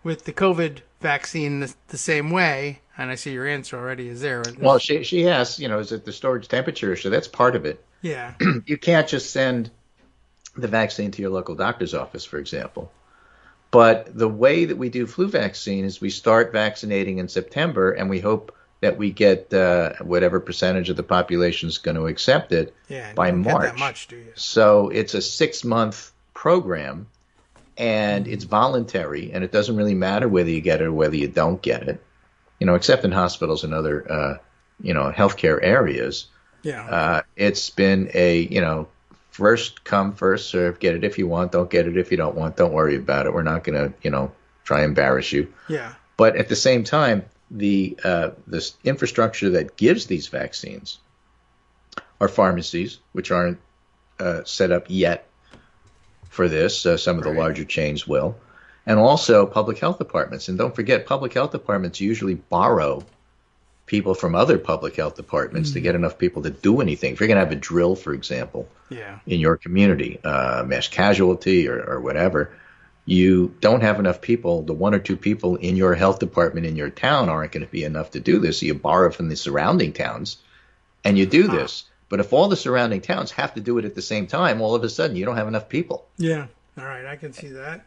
with the COVID vaccine the same way? And I see your answer already is there. Well, she asks, is it the storage temperature? So that's part of it. Yeah. You can't just send the vaccine to your local doctor's office, for example. But the way that we do flu vaccine is we start vaccinating in September, and we hope that we get whatever percentage of the population is going to accept it by March. Get that much, do you? So it's a 6-month program, and it's voluntary, and it doesn't really matter whether you get it or whether you don't get it, except in hospitals and other, healthcare areas. Yeah. It's been a, first come, first serve. Get it if you want. Don't get it if you don't want. Don't worry about it. We're not going to, try and embarrass you. Yeah. But at the same time, this infrastructure that gives these vaccines are pharmacies, which aren't set up yet for this. Some of the larger chains will. And also public health departments. And don't forget, public health departments usually borrow people from other public health departments to get enough people to do anything. If you're going to have a drill, for example, in your community, mass casualty or whatever, you don't have enough people. The 1 or 2 people in your health department in your town aren't going to be enough to do this. So you borrow from the surrounding towns and you do this. But if all the surrounding towns have to do it at the same time, all of a sudden you don't have enough people. Yeah. All right. I can see that.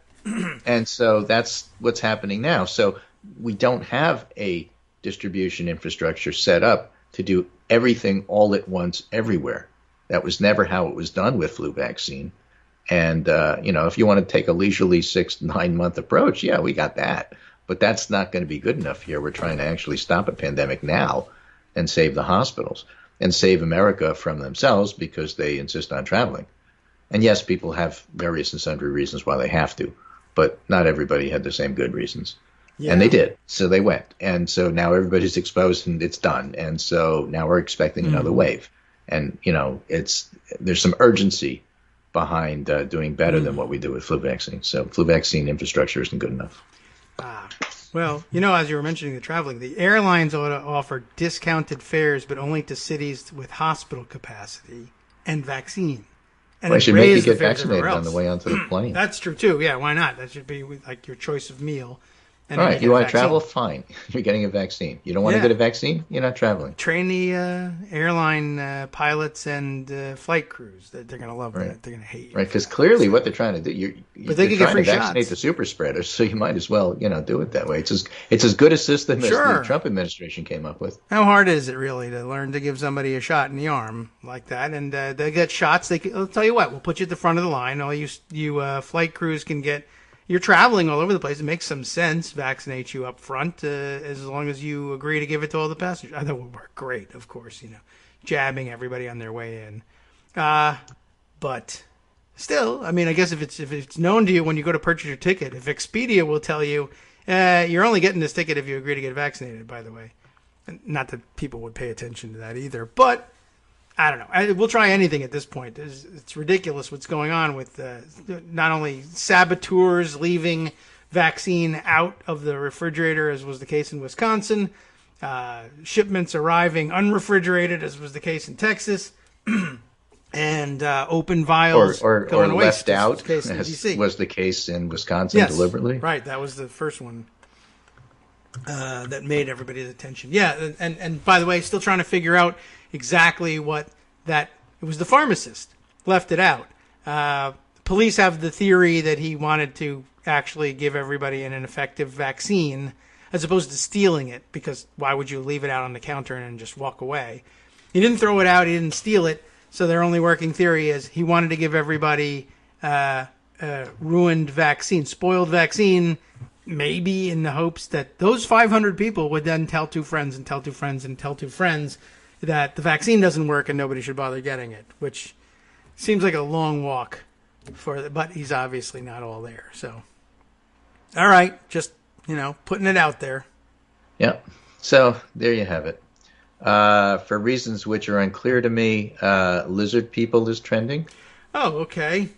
And so that's what's happening now. So we don't have a distribution infrastructure set up to do everything all at once everywhere. That was never how it was done with flu vaccine. And, if you want to take a leisurely 6-9 month approach, yeah, we got that. But that's not going to be good enough here. We're trying to actually stop a pandemic now and save the hospitals and save America from themselves because they insist on traveling. And yes, people have various and sundry reasons why they have to, but not everybody had the same good reasons. Yeah. And they did. So they went. And so now everybody's exposed and it's done. And so now we're expecting another wave. And, there's some urgency behind doing better than what we do with flu vaccine. So flu vaccine infrastructure isn't good enough. Well, as you were mentioning the traveling, the airlines ought to offer discounted fares, but only to cities with hospital capacity and vaccine. And they should make you get vaccinated on the way onto the plane. That's true, too. Yeah, why not? That should be like your choice of meal. All right, you want to travel? Fine. You're getting a vaccine. You don't want to get a vaccine? You're not traveling. Train the airline pilots and flight crews. They're going to love that. They're going to hate you. Right, because clearly what they're trying to do, but they can get free to vaccinate shots. The super spreaders, so you might as well, do it that way. It's as good a system as the Trump administration came up with. How hard is it really to learn to give somebody a shot in the arm like that? And they get shots. I'll tell you what. We'll put you at the front of the line. All you flight crews can get. You're traveling all over the place. It makes some sense. Vaccinate you up front as long as you agree to give it to all the passengers. That would work great, of course, jabbing everybody on their way in. But still, I mean, I guess if it's known to you when you go to purchase your ticket, if Expedia will tell you, you're only getting this ticket if you agree to get vaccinated, by the way. Not that people would pay attention to that either, but I don't know. We'll try anything at this point. It's ridiculous what's going on with not only saboteurs leaving vaccine out of the refrigerator, as was the case in Wisconsin, shipments arriving unrefrigerated, as was the case in Texas, and open vials or going away, left out, as was the case in Wisconsin deliberately. Right, that was the first one that made everybody's attention. Yeah, and by the way, still trying to figure out exactly what it was the pharmacist left it out. Police have the theory that he wanted to actually give everybody an effective vaccine as opposed to stealing it, because why would you leave it out on the counter and just walk away? He didn't throw it out, he didn't steal it, so their only working theory is he wanted to give everybody ruined vaccine, spoiled vaccine, maybe in the hopes that those 500 people would then tell 2 friends and tell 2 friends and tell 2 friends that the vaccine doesn't work and nobody should bother getting it, which seems like a long walk but he's obviously not all there. So, all right, just, putting it out there. Yeah. So there you have it. For reasons which are unclear to me, lizard people is trending. Oh, okay.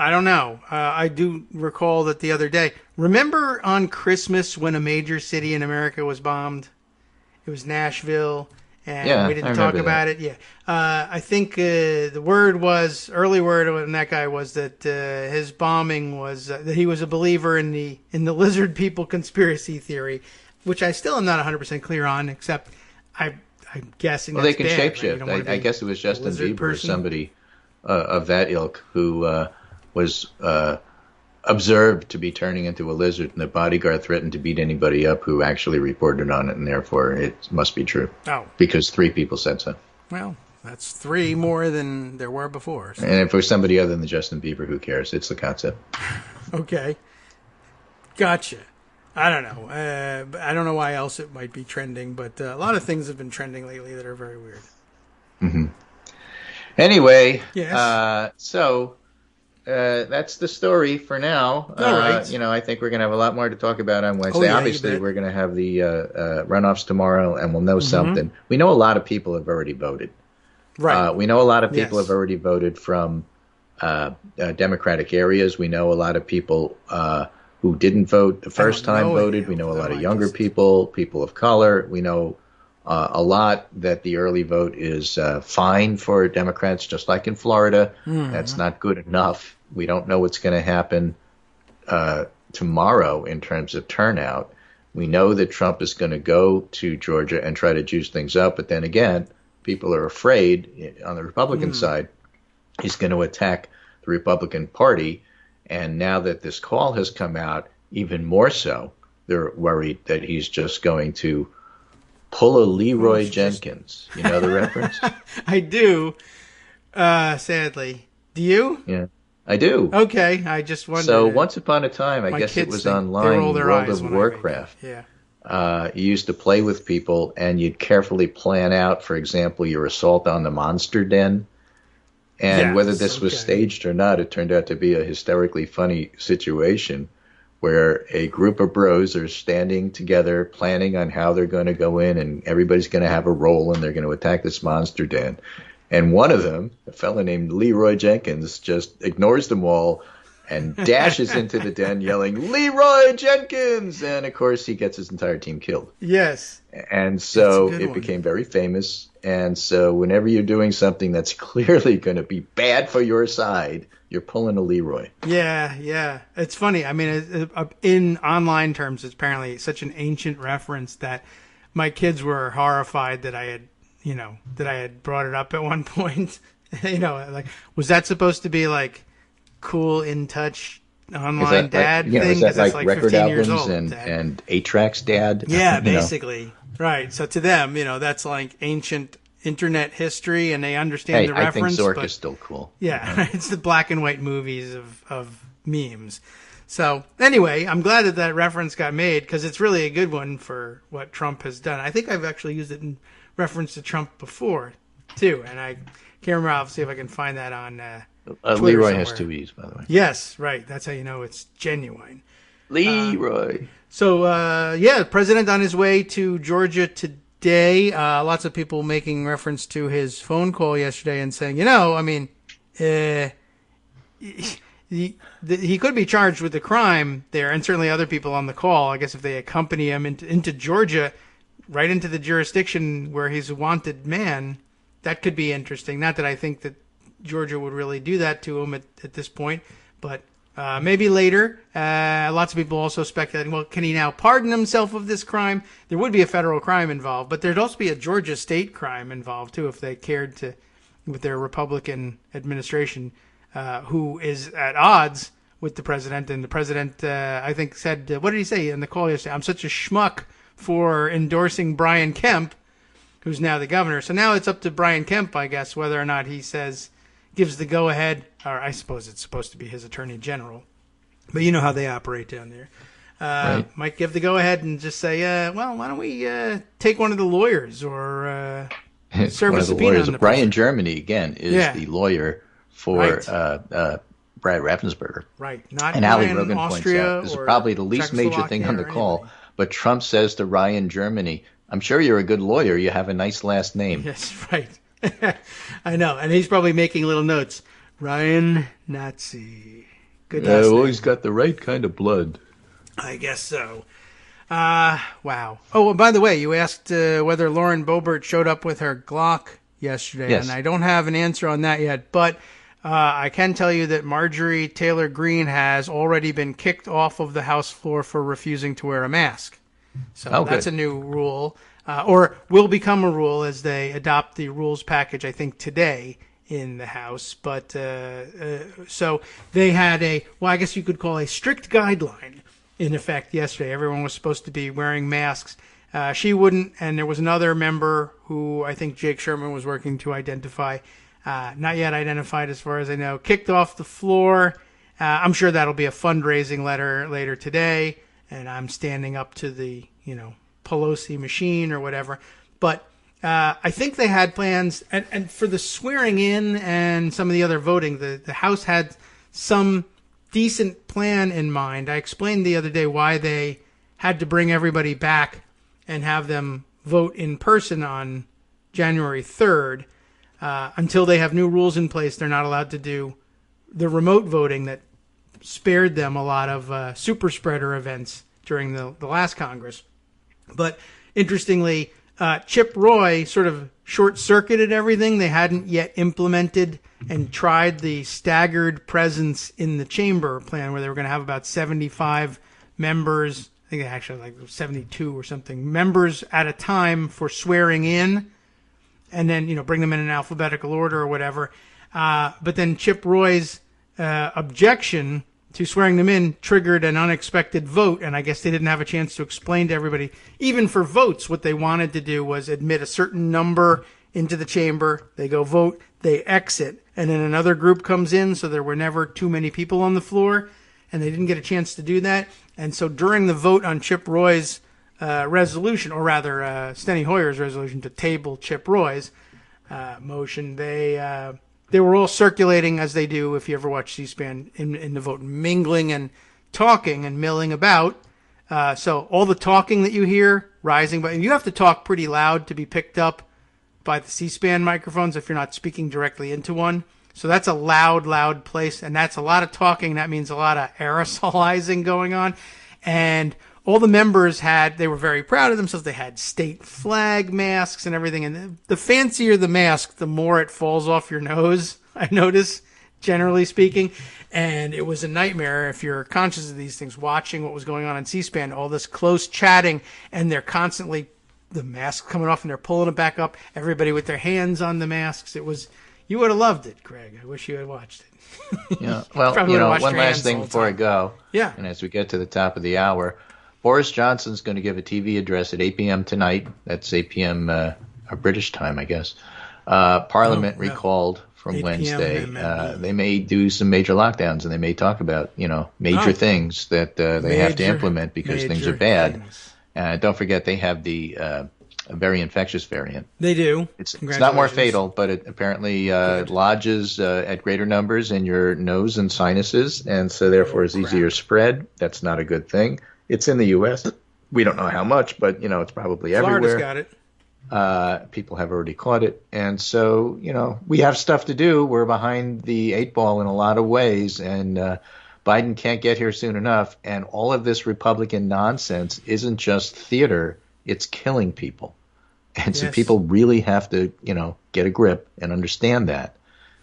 I don't know. I do recall that the other day. Remember on Christmas when a major city in America was bombed? It was Nashville, and we didn't talk about it. Yeah. I think the early word on that guy was that his bombing was that he was a believer in the lizard people conspiracy theory, which I still am not 100% clear on, except I'm guessing well, that's they can bad, shapeshift. Right? I guess it was Justin Bieber person. or somebody of that ilk who was observed to be turning into a lizard, and the bodyguard threatened to beat anybody up who actually reported on it, and therefore it must be true. Oh. Because 3 people said so. Well, that's 3 more than there were before. So. And if it was somebody other than Justin Bieber, who cares? It's the concept. Okay. Gotcha. I don't know. I don't know why else it might be trending, but a lot of things have been trending lately that are very weird. Mm-hmm. Anyway, yes. So that's the story for now. All right. I think we're going to have a lot more to talk about on Wednesday. Obviously, we're going to have the runoffs tomorrow, and we'll know something. We know a lot of people have already voted. Right. We know a lot of people have already voted from Democratic areas. We know a lot of people who didn't vote the first time voted. We know a lot of younger people of color. We know a lot that the early vote is fine for Democrats, just like in Florida. Mm-hmm. That's not good enough. We don't know what's going to happen tomorrow in terms of turnout. We know that Trump is going to go to Georgia and try to juice things up, but then again, people are afraid on the Republican side he's going to attack the Republican Party. And now that this call has come out, even more so, they're worried that he's just going to pull a Leroy Jenkins. You know the reference? I do, sadly. Do you? Yeah, I do. Okay, I just wondered. So once upon a time, I guess it was online, World of Warcraft. Yeah. You used to play with people, and you'd carefully plan out, for example, your assault on the monster den. And whether this was staged or not, it turned out to be a hysterically funny situation where a group of bros are standing together planning on how they're going to go in, and everybody's going to have a role, and they're going to attack this monster den. And one of them, a fellow named Leroy Jenkins, just ignores them all and dashes into the den yelling, "Leroy Jenkins!" And, of course, he gets his entire team killed. Yes. And so it became very famous. And so whenever you're doing something that's clearly going to be bad for your side, you're pulling a Leroy. Yeah. It's funny. I mean, in online terms, it's apparently such an ancient reference that my kids were horrified that I had brought it up at one point. Like, was that supposed to be like cool, in touch online dad thing? Is that like record 15 years albums old, and 8-tracks dad? Yeah, basically. Right. So to them, that's like ancient internet history, and they understand the reference. I think Zork is still cool. Yeah, it's the black and white movies of memes. So anyway, I'm glad that reference got made, because it's really a good one for what Trump has done. I think I've actually used it in reference to Trump before, too, and I can't remember. I'll see if I can find that on Twitter Leroy somewhere. has 2 E's, by the way. Yes, right. That's how you know it's genuine. Leroy. The president on his way to Georgia today. Lots of people making reference to his phone call yesterday and saying, he could be charged with the crime there, and certainly other people on the call. I guess if they accompany him into Georgia, right into the jurisdiction where he's a wanted man, that could be interesting. Not that I think that Georgia would really do that to him at this point, but maybe later. Lots of people also speculating, well, can he now pardon himself of this crime? There would be a federal crime involved, but there'd also be a Georgia state crime involved, too, if they cared to, with their Republican administration, who is at odds with the president. And the president, I think, said, what did he say in the call yesterday? I'm such a schmuck for endorsing Brian Kemp, who's now the governor. So now it's up to Brian Kemp, I guess, whether or not he gives the go-ahead, or I suppose it's supposed to be his attorney general. But you know how they operate down there. Right. Might give the go-ahead and just say, well, why don't we take one of the lawyers or serve a subpoena on the Brian Germany, again, is the lawyer for Brad Raffensperger. Right. Not and Brian Ali Rogan Austria, points out, this is probably the least major thing on the call, but Trump says to Ryan Germany, I'm sure you're a good lawyer. You have a nice last name. Yes, right. I know. And he's probably making little notes. Ryan Nazi. Good testing. Always got the right kind of blood. I guess so. Wow. Oh, and by the way, you asked whether Lauren Boebert showed up with her Glock yesterday, Yes. and I don't have an answer on that yet, but I can tell you that Marjorie Taylor Greene has already been kicked off of the House floor for refusing to wear a mask. So that's a new rule, or will become a rule as they adopt the rules package, I think, today in the House. But so they had I guess you could call a strict guideline in effect yesterday. Everyone was supposed to be wearing masks. She wouldn't, and there was another member who I think Jake Sherman was working to identify, not yet identified as far as I know, kicked off the floor. I'm sure that'll be a fundraising letter later today, and I'm standing up to the, Pelosi machine or whatever. But I think they had plans, and for the swearing in and some of the other voting, the House had some decent plan in mind. I explained the other day why they had to bring everybody back and have them vote in person on January 3rd. Until they have new rules in place, they're not allowed to do the remote voting that spared them a lot of super spreader events during the last Congress. But interestingly, Chip Roy sort of short-circuited everything. They hadn't yet implemented and tried the staggered presence in the chamber plan where they were going to have about 75 members, I think actually like 72 or something, members at a time for swearing in, and then, bring them in an alphabetical order or whatever. But then Chip Roy's objection to swearing them in triggered an unexpected vote, and I guess they didn't have a chance to explain to everybody. Even for votes, what they wanted to do was admit a certain number into the chamber, they go vote, they exit, and then another group comes in, so there were never too many people on the floor, and they didn't get a chance to do that. And so during the vote on Chip Roy's resolution, or rather Steny Hoyer's resolution to table Chip Roy's motion, they were all circulating, as they do if you ever watch C-SPAN, in the vote, mingling and talking and milling about. So all the talking that you hear rising, but you have to talk pretty loud to be picked up by the C-SPAN microphones if you're not speaking directly into one. So that's a loud place, and that's a lot of talking. That means a lot of aerosolizing going on. And all the members they were very proud of themselves. They had state flag masks and everything. And the fancier the mask, the more it falls off your nose, I notice, generally speaking. And it was a nightmare if you're conscious of these things, watching what was going on C-SPAN, all this close chatting, and they're constantly, the mask coming off and they're pulling it back up, everybody with their hands on the masks. You would have loved it, Craig. I wish you had watched it. Yeah. Well, one last thing before I go. Yeah. And as we get to the top of the hour, Boris Johnson's going to give a TV address at 8 p.m. tonight. That's 8 p.m. British time, I guess. Parliament recalled from Wednesday. They may do some major lockdowns, and they may talk about, major things that they have to implement because things are bad. Don't forget, they have the very infectious variant. They do. It's not more fatal, but it apparently lodges at greater numbers in your nose and sinuses, and so therefore is easier spread. That's not a good thing. It's in the U.S. We don't know how much, but, it's probably everywhere. Florida's got it. People have already caught it. And so, we have stuff to do. We're behind the 8 ball in a lot of ways, and Biden can't get here soon enough. And all of this Republican nonsense isn't just theater. It's killing people. And so people really have to, get a grip and understand that.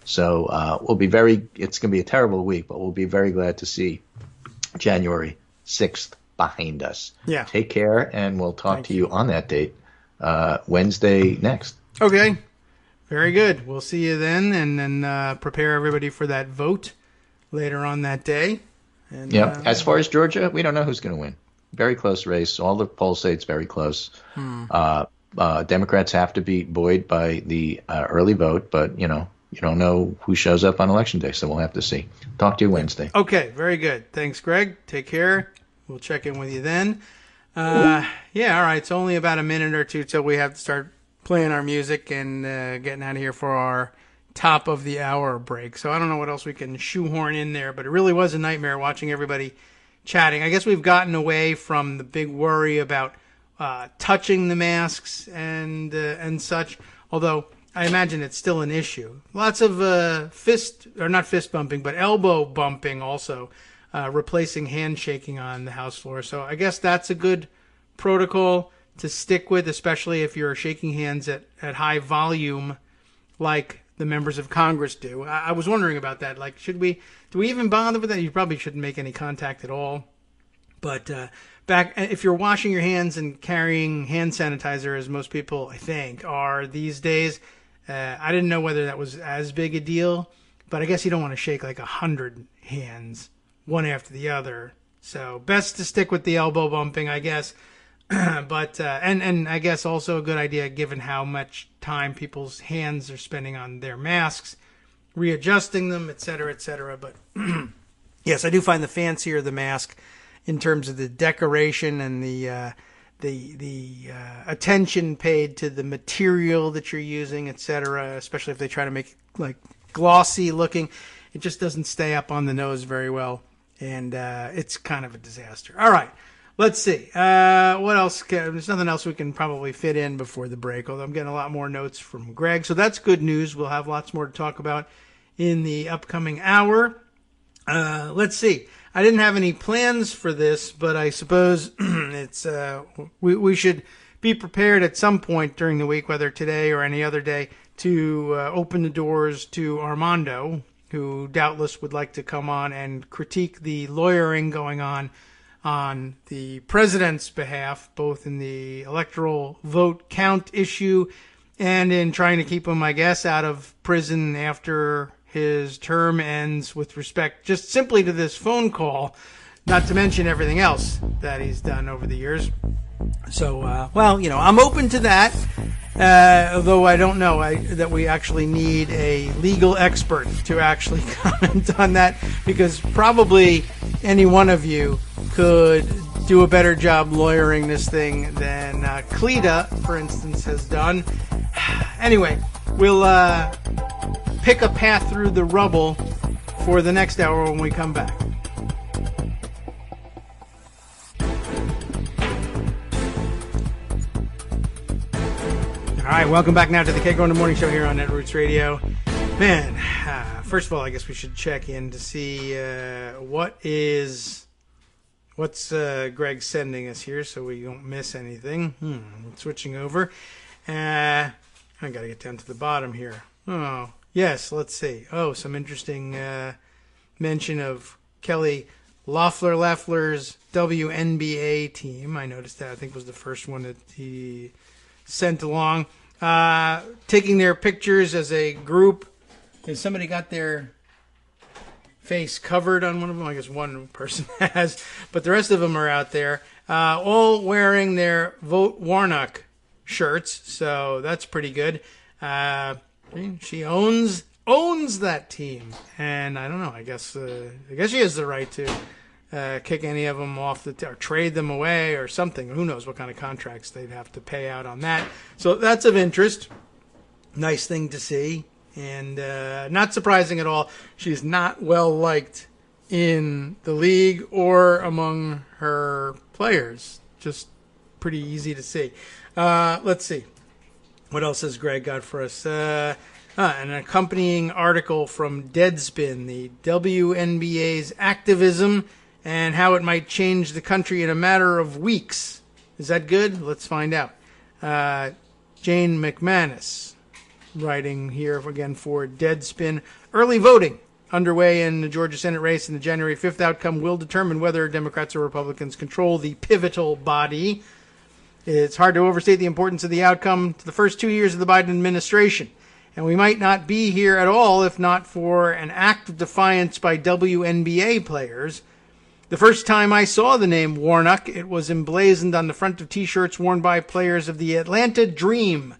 So it's going to be a terrible week, but we'll be very glad to see January 6th behind us. Yeah. Take care, and we'll talk to you on that date Wednesday next. Okay. Very good. We'll see you then, and then prepare everybody for that vote later on that day. And, As far as Georgia, we don't know who's going to win. Very close race. All the polls say it's very close. Democrats have to beat Boyd by the early vote, but, you don't know who shows up on Election Day, so we'll have to see. Talk to you Wednesday. Okay, very good. Thanks, Greg. Take care. We'll check in with you then. All right. It's only about a minute or two till we have to start playing our music and getting out of here for our top of the hour break. So I don't know what else we can shoehorn in there, but it really was a nightmare watching everybody chatting. I guess we've gotten away from the big worry about touching the masks and such. Although I imagine it's still an issue. Lots of not fist bumping, but elbow bumping also, replacing handshaking on the House floor. So I guess that's a good protocol to stick with, especially if you're shaking hands at high volume like the members of Congress do. I was wondering about that. Like, do we even bother with that? You probably shouldn't make any contact at all. But if you're washing your hands and carrying hand sanitizer, as most people, I think, are these days, I didn't know whether that was as big a deal. But I guess you don't want to shake like 100 hands, one after the other. So best to stick with the elbow bumping, I guess. But and I guess also a good idea given how much time people's hands are spending on their masks, readjusting them, etc., etc. But yes, I do find the fancier the mask in terms of the decoration and the attention paid to the material that you're using, etc. Especially if they try to make it like glossy looking, it just doesn't stay up on the nose very well, and it's kind of a disaster. All right. Let's see. What else? There's nothing else we can probably fit in before the break, although I'm getting a lot more notes from Greg. So that's good news. We'll have lots more to talk about in the upcoming hour. Let's see. I didn't have any plans for this, but I suppose it's we should be prepared at some point during the week, whether today or any other day, to open the doors to Armando, who doubtless would like to come on and critique the lawyering going on the president's behalf, both in the electoral vote count issue and in trying to keep him, I guess, out of prison after his term ends, with respect just simply to this phone call, not to mention everything else that he's done over the years. So, I'm open to that, although I don't know that we actually need a legal expert to actually comment on that, because probably any one of you could do a better job lawyering this thing than Cleta, for instance, has done. Anyway, we'll pick a path through the rubble for the next hour when we come back. All right, welcome back now to the Kagro in the Morning Show here on Netroots Radio. Man, first of all, I guess we should check in to see what's Greg sending us here so we don't miss anything. Switching over. I got to get down to the bottom here. Oh, yes, let's see. Oh, some interesting mention of Kelly Loeffler's WNBA team. I noticed that. I think was the first one that he sent along, taking their pictures as a group. Has somebody got their face covered on one of them? I guess one person has, but the rest of them are out there, all wearing their Vote Warnock shirts. So that's pretty good. She owns that team, and I don't know. I guess she has the right to kick any of them off or trade them away or something. Who knows what kind of contracts they'd have to pay out on that. So that's of interest. Nice thing to see. And not surprising at all. She's not well liked in the league or among her players. Just pretty easy to see. Let's see. What else has Greg got for us? An accompanying article from Deadspin, the WNBA's activism and how it might change the country in a matter of weeks. Is that good? Let's find out. Jane McManus, writing here again for Deadspin. Early voting underway in the Georgia Senate race, and the January 5th outcome will determine whether Democrats or Republicans control the pivotal body. It's hard to overstate the importance of the outcome to the first 2 years of the Biden administration. And we might not be here at all if not for an act of defiance by WNBA players. The first time I saw the name Warnock, it was emblazoned on the front of T-shirts worn by players of the Atlanta Dream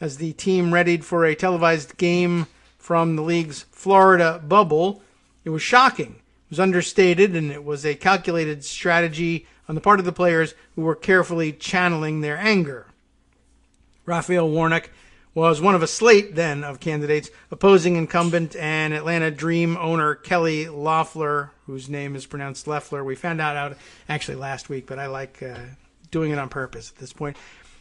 as the team readied for a televised game from the league's Florida bubble. It was shocking. It was understated, and it was a calculated strategy on the part of the players who were carefully channeling their anger. Raphael Warnock was one of a slate then of candidates opposing incumbent and Atlanta Dream owner Kelly Loeffler, whose name is pronounced Loeffler. We found out actually last week, but I like doing it on purpose at this point.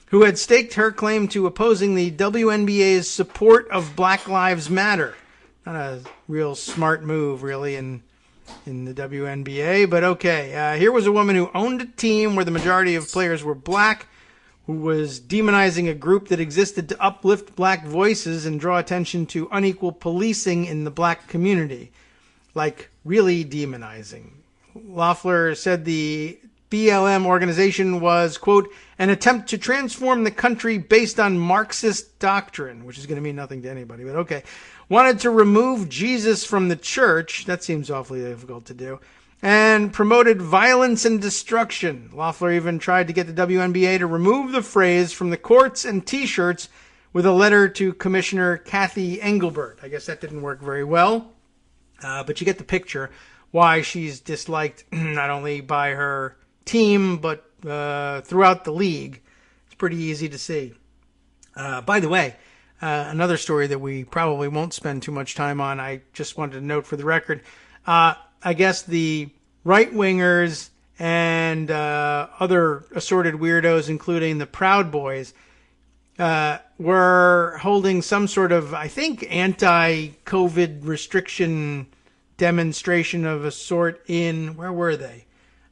who had staked her claim to opposing the WNBA's support of Black Lives Matter. Not a real smart move, really, in the WNBA, but okay. Here was a woman who owned a team where the majority of players were black, who was demonizing a group that existed to uplift black voices and draw attention to unequal policing in the black community. Like, really demonizing. Loeffler said the BLM organization was, quote, an attempt to transform the country based on Marxist doctrine, which is going to mean nothing to anybody, but okay. Wanted to remove Jesus from the church. That seems awfully difficult to do. And promoted violence and destruction. Loeffler even tried to get the WNBA to remove the phrase from the courts and T-shirts with a letter to Commissioner Kathy Engelbert. I guess that didn't work very well. But you get the picture why she's disliked not only by her team, but throughout the league. It's pretty easy to see. By the way, another story that we probably won't spend too much time on, I just wanted to note for the record, I guess the right-wingers and other assorted weirdos, including the Proud Boys, were holding some sort of, I think, anti-COVID restriction demonstration of a sort in, where were they?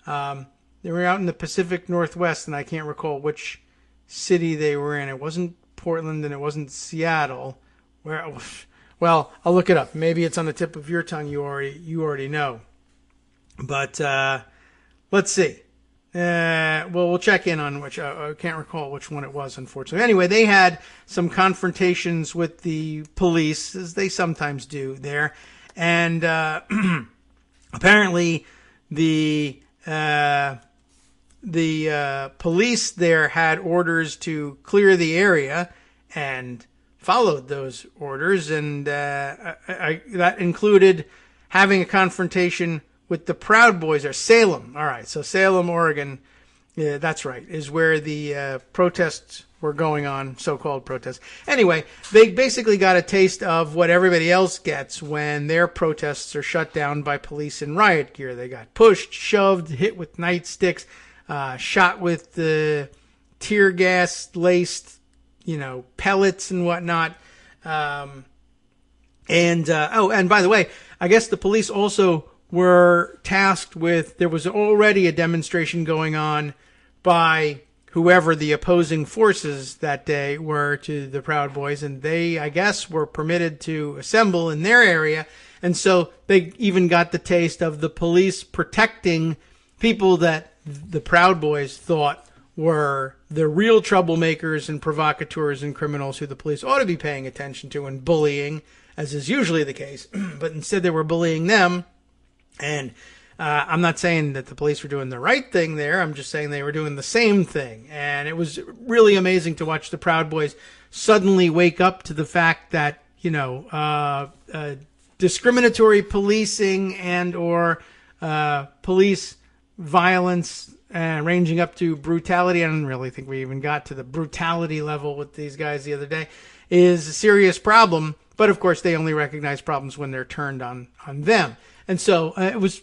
They were out in the Pacific Northwest, and I can't recall which city they were in. It wasn't Portland, and it wasn't Seattle. Well, I'll look it up. Maybe it's on the tip of your tongue. You already know. But let's see. Well, we'll check in on which. I can't recall which one it was, unfortunately. Anyway, they had some confrontations with the police, as they sometimes do there, and apparently the police there had orders to clear the area and followed those orders, and that included having a confrontation with the Proud Boys, or Salem. All right, so Salem, Oregon, yeah, that's right, is where the protests were going on, so-called protests. Anyway, they basically got a taste of what everybody else gets when their protests are shut down by police in riot gear. They got pushed, shoved, hit with nightsticks, shot with the tear gas-laced, pellets and whatnot. And by the way, I guess the police also were tasked with, there was already a demonstration going on by whoever the opposing forces that day were to the Proud Boys, and they, I guess, were permitted to assemble in their area, and so they even got the taste of the police protecting people that the Proud Boys thought were the real troublemakers and provocateurs and criminals who the police ought to be paying attention to and bullying, as is usually the case. But instead they were bullying them. And I'm not saying that the police were doing the right thing there. I'm just saying they were doing the same thing. And it was really amazing to watch the Proud Boys suddenly wake up to the fact that, discriminatory policing and or police violence ranging up to brutality, I don't really think we even got to the brutality level with these guys the other day, is a serious problem. But of course, they only recognize problems when they're turned on them. And so it was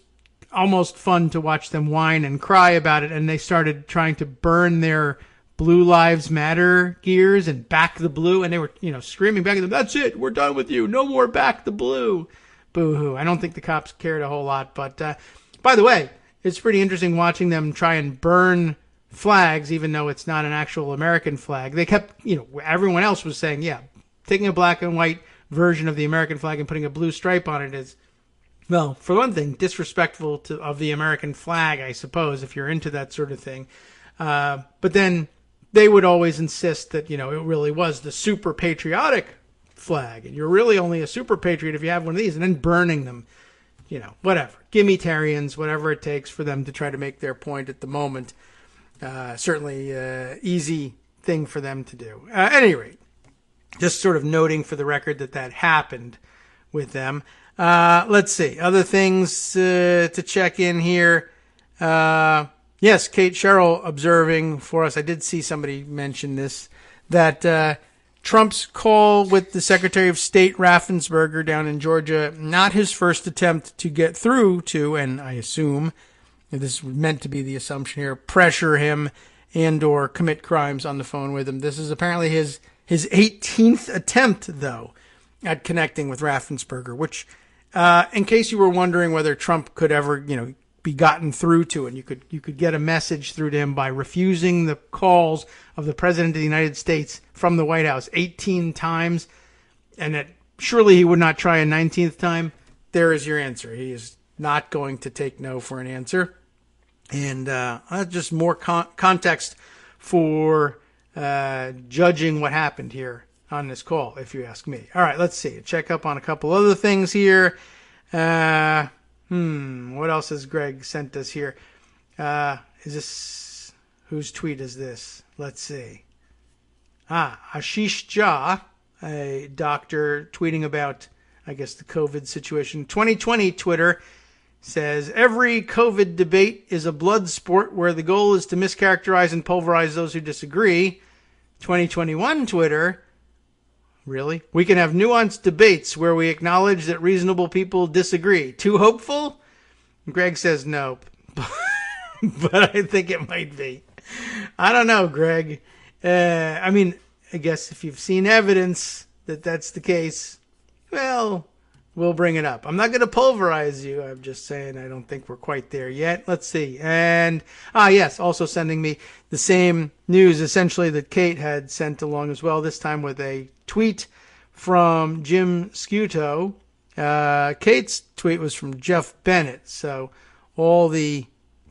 almost fun to watch them whine and cry about it. And they started trying to burn their Blue Lives Matter gears and back the blue. And they were, screaming back at them, "That's it. We're done with you. No more back the blue." Boo-hoo. I don't think the cops cared a whole lot. But by the way, it's pretty interesting watching them try and burn flags, even though it's not an actual American flag. They kept, everyone else was saying, yeah, taking a black and white version of the American flag and putting a blue stripe on it is, well, for one thing, disrespectful of the American flag, I suppose, if you're into that sort of thing. But then they would always insist that, it really was the super patriotic flag. And you're really only a super patriot if you have one of these, and then burning them. Whatever. Gimme-tarians, whatever it takes for them to try to make their point at the moment. Certainly easy thing for them to do. At any rate, just sort of noting for the record that happened with them. Let's see. Other things to check in here. Yes, Kate Sherrill observing for us. I did see somebody mention this, that Trump's call with the Secretary of State Raffensperger down in Georgia, not his first attempt to get through to, and I assume this is meant to be the assumption here, pressure him and or commit crimes on the phone with him. This is apparently his 18th attempt, though, at connecting with Raffensperger, which, in case you were wondering whether Trump could ever, be gotten through to, and you could get a message through to him by refusing the calls of the President of the United States from the White House 18 times, and that surely he would not try a 19th time. There is your answer. He is not going to take no for an answer. And just more context for judging what happened here on this call, if you ask me. All right, let's see. Check up on a couple other things here. What else has Greg sent us here? Is this... Whose tweet is this? Let's see. Ashish Jha, a doctor, tweeting about, I guess, the COVID situation. 2020 Twitter says, every COVID debate is a blood sport where the goal is to mischaracterize and pulverize those who disagree. 2021 Twitter, really? We can have nuanced debates where we acknowledge that reasonable people disagree. Too hopeful? Greg says nope. But I think it might be. I don't know, Greg. I guess if you've seen evidence that that's the case, well, we'll bring it up. I'm not going to pulverize you. I'm just saying I don't think we're quite there yet. Let's see. And, yes, also sending me the same news, essentially, that Kate had sent along as well, this time with a tweet from Jim Scuto. Kate's tweet was from Jeff Bennett, so all the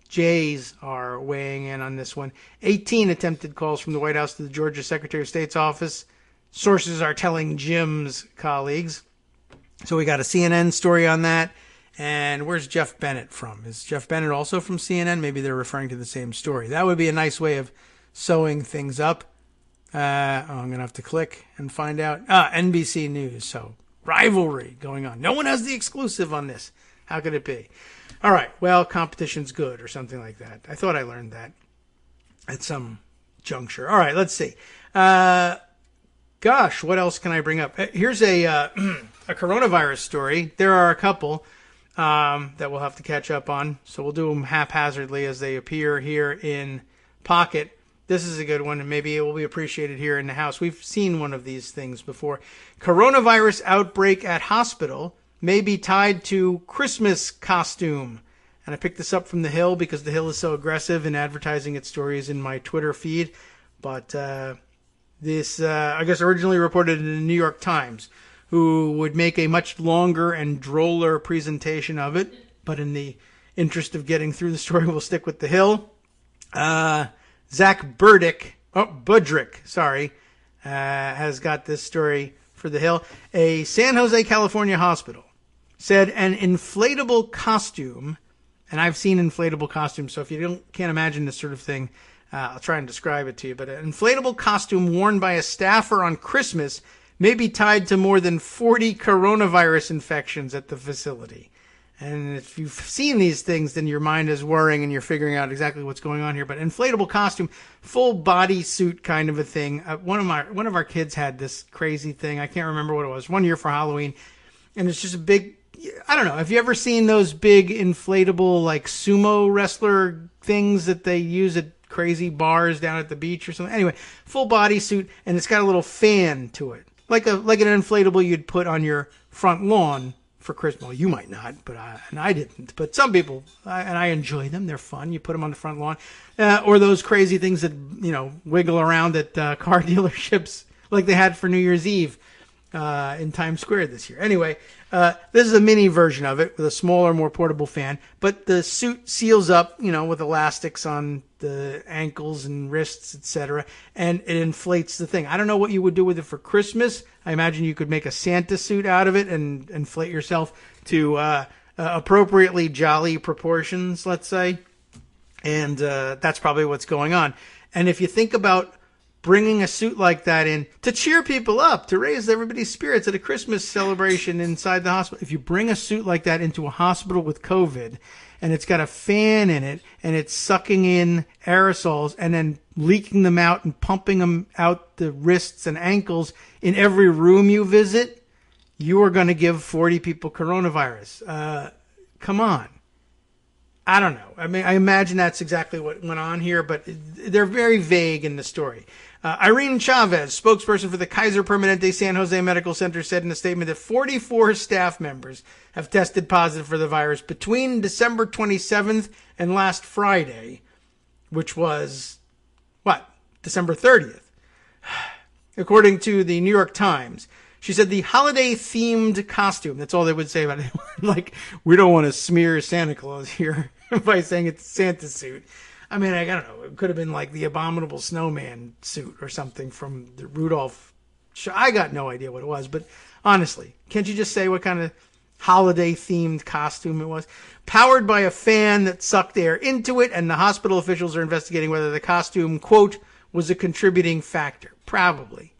J's are weighing in on this one. 18 attempted calls from the White House to the Georgia Secretary of State's office. Sources are telling Jim's colleagues. So we got a CNN story on that. And where's Jeff Bennett from? Is Jeff Bennett also from CNN? Maybe they're referring to the same story. That would be a nice way of sewing things up. I'm going to have to click and find out. NBC News. So rivalry going on. No one has the exclusive on this. How could it be? All right. Well, competition's good or something like that. I thought I learned that at some juncture. All right. Let's see. Gosh, what else can I bring up? Here's a coronavirus story. There are a couple that we'll have to catch up on. So we'll do them haphazardly as they appear here in Pocket. This is a good one, and maybe it will be appreciated here in the house. We've seen one of these things before. Coronavirus outbreak at hospital may be tied to Christmas costume. And I picked this up from The Hill because The Hill is so aggressive in advertising its stories in my Twitter feed. But this, I guess, originally reported in the New York Times, who would make a much longer and droller presentation of it. But in the interest of getting through the story, we'll stick with The Hill. Zach Budrick, has got this story for The Hill. A San Jose, California hospital said an inflatable costume, and I've seen inflatable costumes, so if you can't imagine this sort of thing, I'll try and describe it to you. But an inflatable costume worn by a staffer on Christmas may be tied to more than 40 coronavirus infections at the facility. And if you've seen these things, then your mind is worrying and you're figuring out exactly what's going on here. But inflatable costume, full body suit kind of a thing. One of our kids had this crazy thing. I can't remember what it was. One year for Halloween, and it's just a big. I don't know. Have you ever seen those big inflatable like sumo wrestler things that they use at crazy bars down at the beach or something? Anyway, full body suit, and it's got a little fan to it, like an inflatable you'd put on your front lawn for Christmas. Well, you might not, but I didn't. But some people, and I enjoy them. They're fun. You put them on the front lawn, or those crazy things that wiggle around at car dealerships, like they had for New Year's Eve in Times Square this year. Anyway, this is a mini version of it with a smaller, more portable fan. But the suit seals up, with elastics on the ankles and wrists, etc., and it inflates the thing. I don't know what you would do with it for Christmas. I imagine you could make a Santa suit out of it and inflate yourself to appropriately jolly proportions, let's say. And that's probably what's going on. And if you think about bringing a suit like that in to cheer people up, to raise everybody's spirits at a Christmas celebration inside the hospital, if you bring a suit like that into a hospital with COVID, and it's got a fan in it, and it's sucking in aerosols and then leaking them out and pumping them out the wrists and ankles in every room you visit, you are going to give 40 people coronavirus. Come on. I don't know. I mean, I imagine that's exactly what went on here, but they're very vague in the story. Irene Chavez, spokesperson for the Kaiser Permanente San Jose Medical Center, said in a statement that 44 staff members have tested positive for the virus between December 27th and last Friday, which was, December 30th. According to the New York Times, she said the holiday-themed costume, that's all they would say about it. Like, we don't want to smear Santa Claus here by saying it's a Santa suit. I mean, I don't know. It could have been like the abominable snowman suit or something from the Rudolph show. I got no idea what it was, but honestly, can't you just say what kind of holiday-themed costume it was? Powered by a fan that sucked air into it, and the hospital officials are investigating whether the costume, quote, was a contributing factor. Probably.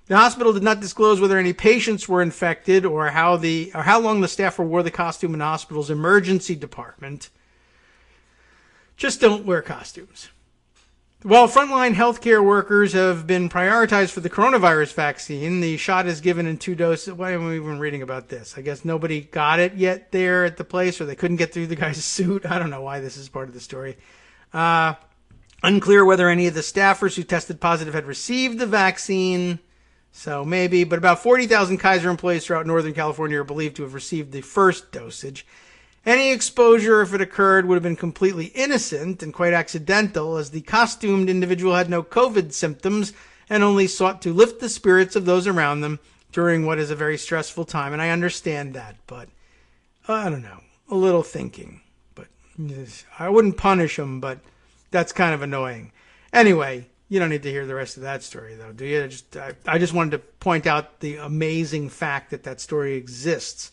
The hospital did not disclose whether any patients were infected or how long the staff wore the costume in the hospital's emergency department. Just don't wear costumes. While frontline healthcare workers have been prioritized for the coronavirus vaccine, the shot is given in 2 doses. Why am I even reading about this? I guess nobody got it yet there at the place, or they couldn't get through the guy's suit. I don't know why this is part of the story. Unclear whether any of the staffers who tested positive had received the vaccine. So maybe, but about 40,000 Kaiser employees throughout Northern California are believed to have received the first dosage. Any exposure, if it occurred, would have been completely innocent and quite accidental, as the costumed individual had no COVID symptoms and only sought to lift the spirits of those around them during what is a very stressful time. And I understand that, but I don't know, a little thinking. But I wouldn't punish him, but that's kind of annoying. Anyway, you don't need to hear the rest of that story, though, do you? I just wanted to point out the amazing fact that story exists,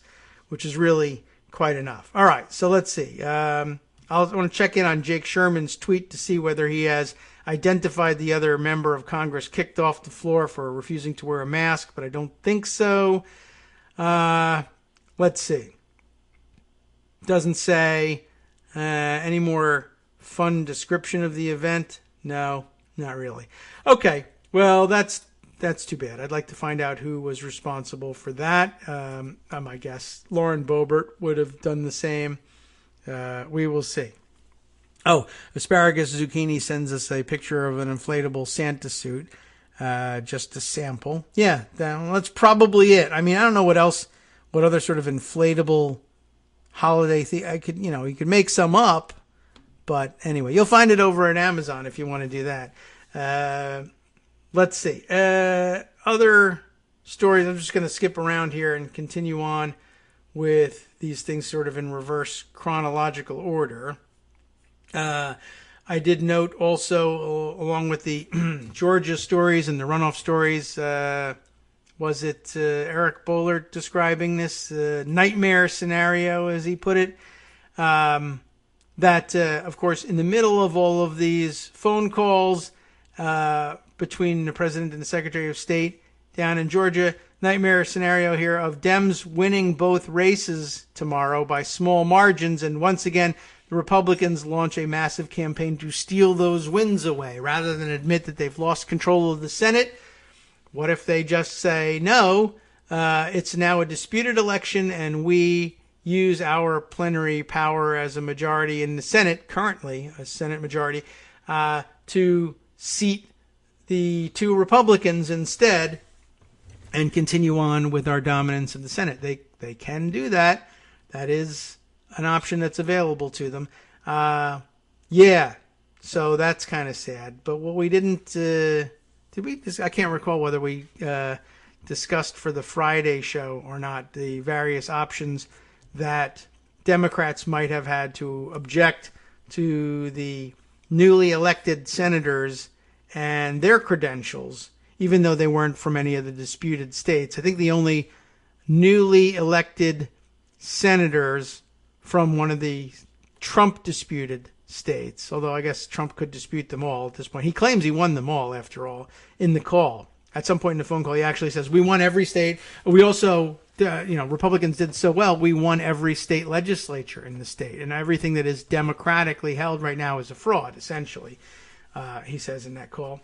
which is really quite enough. All right, so let's see. I want to check in on Jake Sherman's tweet to see whether he has identified the other member of Congress kicked off the floor for refusing to wear a mask, but I don't think so. Let's see. Doesn't say any more fun description of the event. No, not really. Okay, well, that's too bad. I'd like to find out who was responsible for that. I guess Lauren Boebert would have done the same. We will see. Oh, Asparagus Zucchini sends us a picture of an inflatable Santa suit, just a sample. Yeah, that's probably it. I mean, I don't know what other sort of inflatable holiday thing. You could make some up, but anyway, you'll find it over at Amazon if you want to do that. Let's see. Other stories. I'm just going to skip around here and continue on with these things sort of in reverse chronological order. I did note also, along with the Georgia stories and the runoff stories, was it Eric Boehlert describing this nightmare scenario, as he put it? That, of course, in the middle of all of these phone calls between the president and the secretary of state down in Georgia, nightmare scenario here of Dems winning both races tomorrow by small margins. And once again, the Republicans launch a massive campaign to steal those wins away. Rather than admit that they've lost control of the Senate, what if they just say, no, it's now a disputed election and we use our plenary power as a majority in the Senate, currently a Senate majority, to seat the two Republicans instead and continue on with our dominance of the Senate. They can do that. That is an option that's available to them. Yeah, so that's kind of sad. But what we didn't, did we? I can't recall whether we discussed for the Friday show or not the various options that Democrats might have had to object to the newly elected senators and their credentials, even though they weren't from any of the disputed states. I think the only newly elected senators from one of the Trump disputed states, although I guess Trump could dispute them all at this point. He claims he won them all, after all, in the call. At some point in the phone call, he actually says, we won every state. We also, Republicans did so well, we won every state legislature in the state. And everything that is democratically held right now is a fraud, essentially, he says in that call.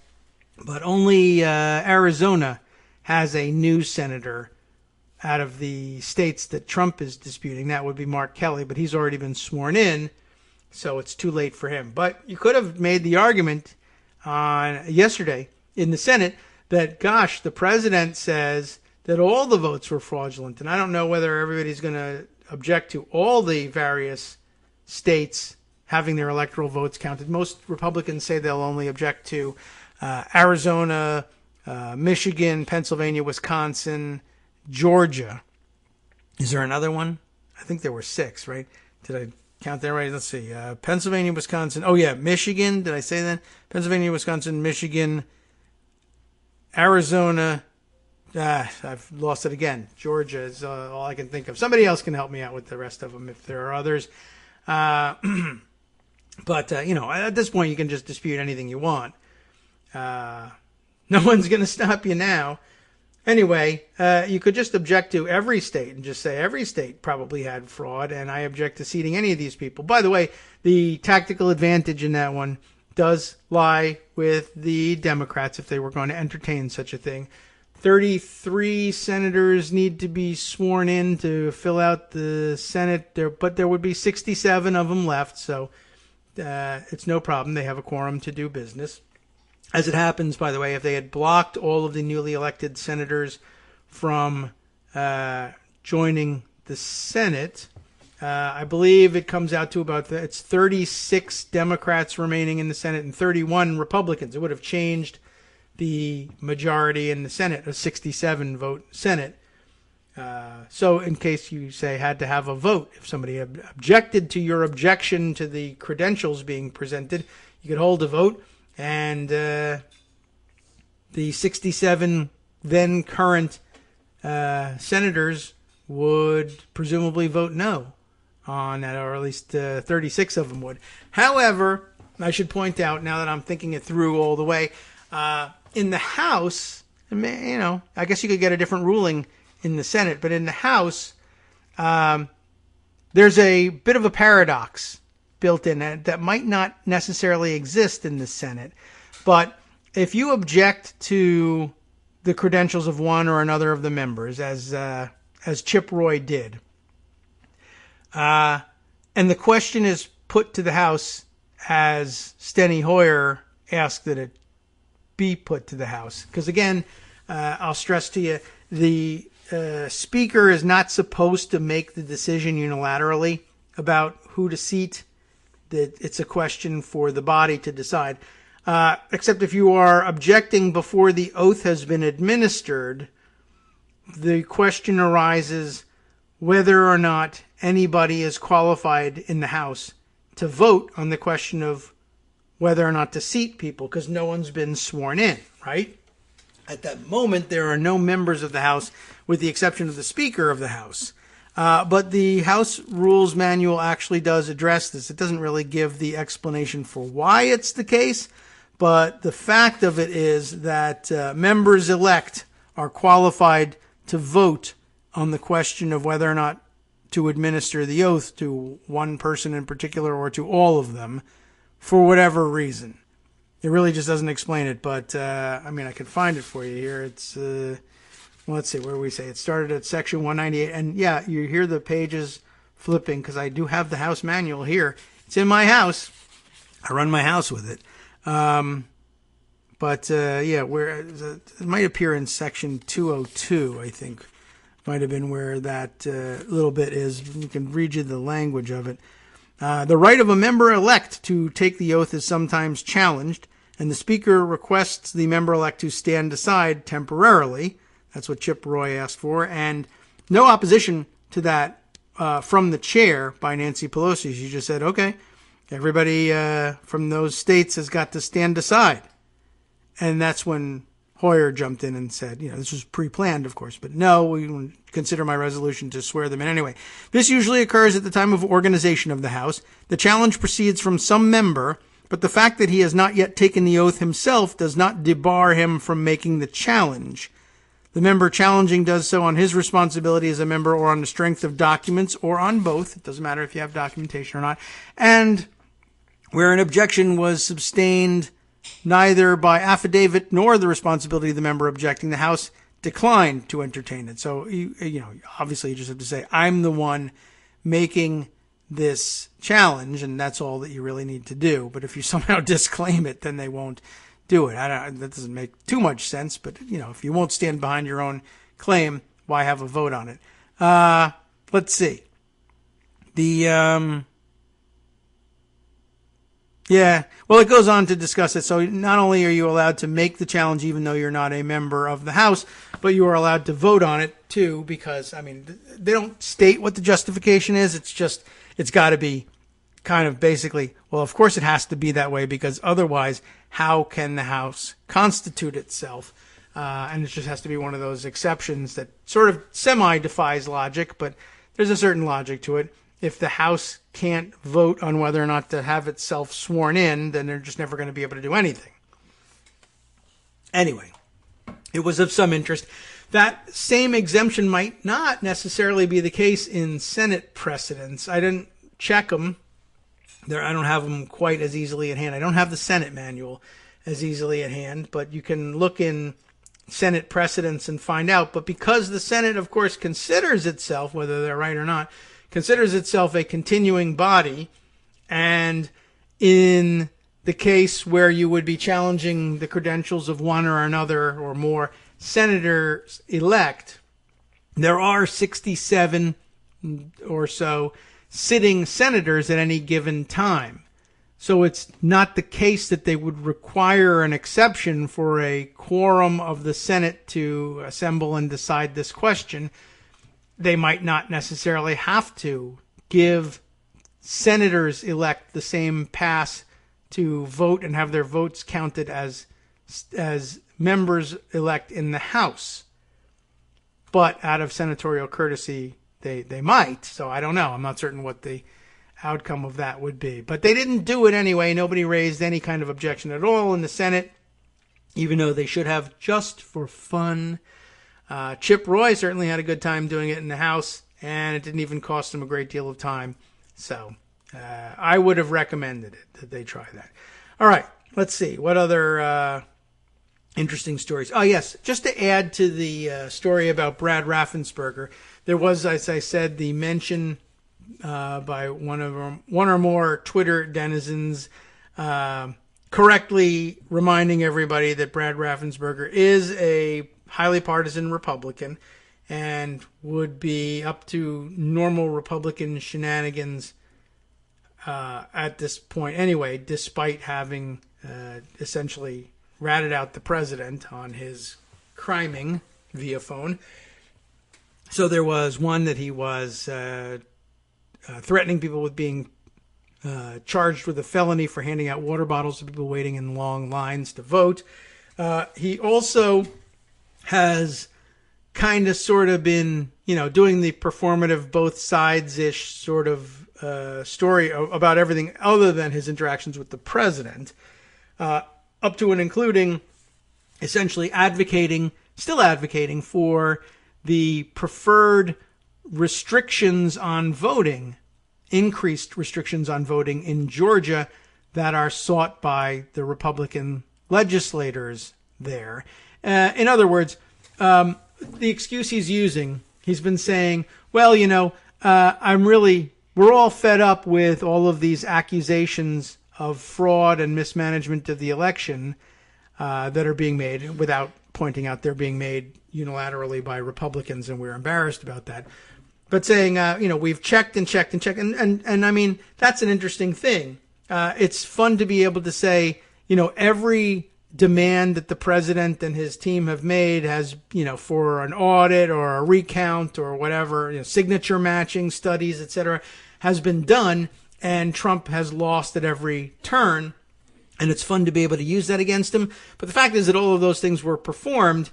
But only Arizona has a new senator out of the states that Trump is disputing. That would be Mark Kelly, but he's already been sworn in, so it's too late for him. But you could have made the argument on yesterday in the Senate that, gosh, the president says that all the votes were fraudulent, and I don't know whether everybody's going to object to all the various states having their electoral votes counted. Most Republicans say they'll only object to Arizona, Michigan, Pennsylvania, Wisconsin, Georgia. Is there another one? I think there were 6, right? Did I count that right? Let's see. Pennsylvania, Wisconsin. Oh, yeah, Michigan. Did I say that? Pennsylvania, Wisconsin, Michigan, Arizona. I've lost it again. Georgia is all I can think of. Somebody else can help me out with the rest of them if there are others. But, at this point, you can just dispute anything you want. No one's going to stop you now. Anyway, you could just object to every state and just say every state probably had fraud, and I object to seating any of these people. By the way, the tactical advantage in that one does lie with the Democrats if they were going to entertain such a thing. 33 senators need to be sworn in to fill out the Senate, but there would be 67 of them left, so it's no problem. They have a quorum to do business. As it happens, by the way, if they had blocked all of the newly elected senators from joining the Senate, I believe it comes out to it's 36 Democrats remaining in the Senate and 31 Republicans. It would have changed the majority in the Senate, a 67-vote Senate. So in case you say had to have a vote, if somebody objected to your objection to the credentials being presented, you could hold a vote, and the 67 then current senators would presumably vote no on that, or at least 36 of them would. However, I should point out, now that I'm thinking it through all the way, in the House, I guess you could get a different ruling in the Senate, but in the House, there's a bit of a paradox built in that might not necessarily exist in the Senate. But if you object to the credentials of one or another of the members, as Chip Roy did, and the question is put to the House as Steny Hoyer asked that it be put to the House. Because again, I'll stress to you, the Speaker is not supposed to make the decision unilaterally about who to seat. That it's a question for the body to decide. Except if you are objecting before the oath has been administered, the question arises whether or not anybody is qualified in the House to vote on the question of whether or not to seat people, because no one's been sworn in, right? At that moment, there are no members of the House, with the exception of the Speaker of the House. But the House Rules Manual actually does address this. It doesn't really give the explanation for why it's the case, but the fact of it is that members-elect are qualified to vote on the question of whether or not to administer the oath to one person in particular or to all of them for whatever reason. It really just doesn't explain it, but I can find it for you here. It's let's see, where do we say? It started at section 198, and yeah, you hear the pages flipping because I do have the House manual here. It's in my house. I run my house with it. But where it might appear in section 202, I think, might have been where that little bit is. You can read you the language of it. The right of a member-elect to take the oath is sometimes challenged, and the Speaker requests the member-elect to stand aside temporarily. That's what Chip Roy asked for, and no opposition to that from the chair by Nancy Pelosi. She just said, okay, everybody from those states has got to stand aside. And that's when Hoyer jumped in and said, this was pre-planned, of course, but no, we consider my resolution to swear them in anyway. This usually occurs at the time of organization of the House. The challenge proceeds from some member, but the fact that he has not yet taken the oath himself does not debar him from making the challenge. The member challenging does so on his responsibility as a member or on the strength of documents or on both. It doesn't matter if you have documentation or not. And where an objection was sustained neither by affidavit nor the responsibility of the member objecting, the House declined to entertain it. So, obviously you just have to say, I'm the one making this challenge, and that's all that you really need to do. But if you somehow disclaim it, then they won't do it. That doesn't make too much sense, but, if you won't stand behind your own claim, why have a vote on it? Let's see. It goes on to discuss it. So not only are you allowed to make the challenge even though you're not a member of the House, but you are allowed to vote on it too, because, they don't state what the justification is. It's just, it's got to be kind of basically, well, of course it has to be that way, because otherwise, how can the House constitute itself? And it just has to be one of those exceptions that sort of semi-defies logic, but there's a certain logic to it. If the House can't vote on whether or not to have itself sworn in, then they're just never going to be able to do anything. Anyway, it was of some interest. That same exemption might not necessarily be the case in Senate precedents. I didn't check them. I don't have them quite as easily at hand. I don't have the Senate manual as easily at hand, but you can look in Senate precedents and find out. But because the Senate, of course, considers itself, whether they're right or not, considers itself a continuing body, and in the case where you would be challenging the credentials of one or another or more senators-elect, there are 67 or so sitting senators at any given time. So it's not the case that they would require an exception for a quorum of the Senate to assemble and decide this question. They might not necessarily have to give senators-elect the same pass to vote and have their votes counted as members-elect in the House. But out of senatorial courtesy, they might. So I don't know. I'm not certain what the outcome of that would be. But they didn't do it anyway. Nobody raised any kind of objection at all in the Senate, even though they should have, just for fun. Chip Roy certainly had a good time doing it in the House, and it didn't even cost him a great deal of time. So I would have recommended it, that they try that. All right, let's see. What other interesting stories? Oh, yes, just to add to the story about Brad Raffensperger, there was, as I said, the mention by one or more Twitter denizens correctly reminding everybody that Brad Raffensperger is a highly partisan Republican and would be up to normal Republican shenanigans at this point anyway, despite having essentially ratted out the president on his criming via phone. So there was one that he was threatening people with being charged with a felony for handing out water bottles to people waiting in long lines to vote. He also has kind of sort of been, doing the performative both sides-ish sort of story about everything other than his interactions with the president, up to and including essentially still advocating for the preferred restrictions on voting, increased restrictions on voting in Georgia that are sought by the Republican legislators there. In other words, the excuse he's using, he's been saying, well, we're all fed up with all of these accusations of fraud and mismanagement of the election that are being made, without pointing out they're being made unilaterally by Republicans, and we're embarrassed about that. But saying, we've checked and checked and checked. And I mean, that's an interesting thing. It's fun to be able to say, every demand that the president and his team have made has, for an audit or a recount or whatever, signature matching studies, etc., has been done, and Trump has lost at every turn. And it's fun to be able to use that against him. But the fact is that all of those things were performed,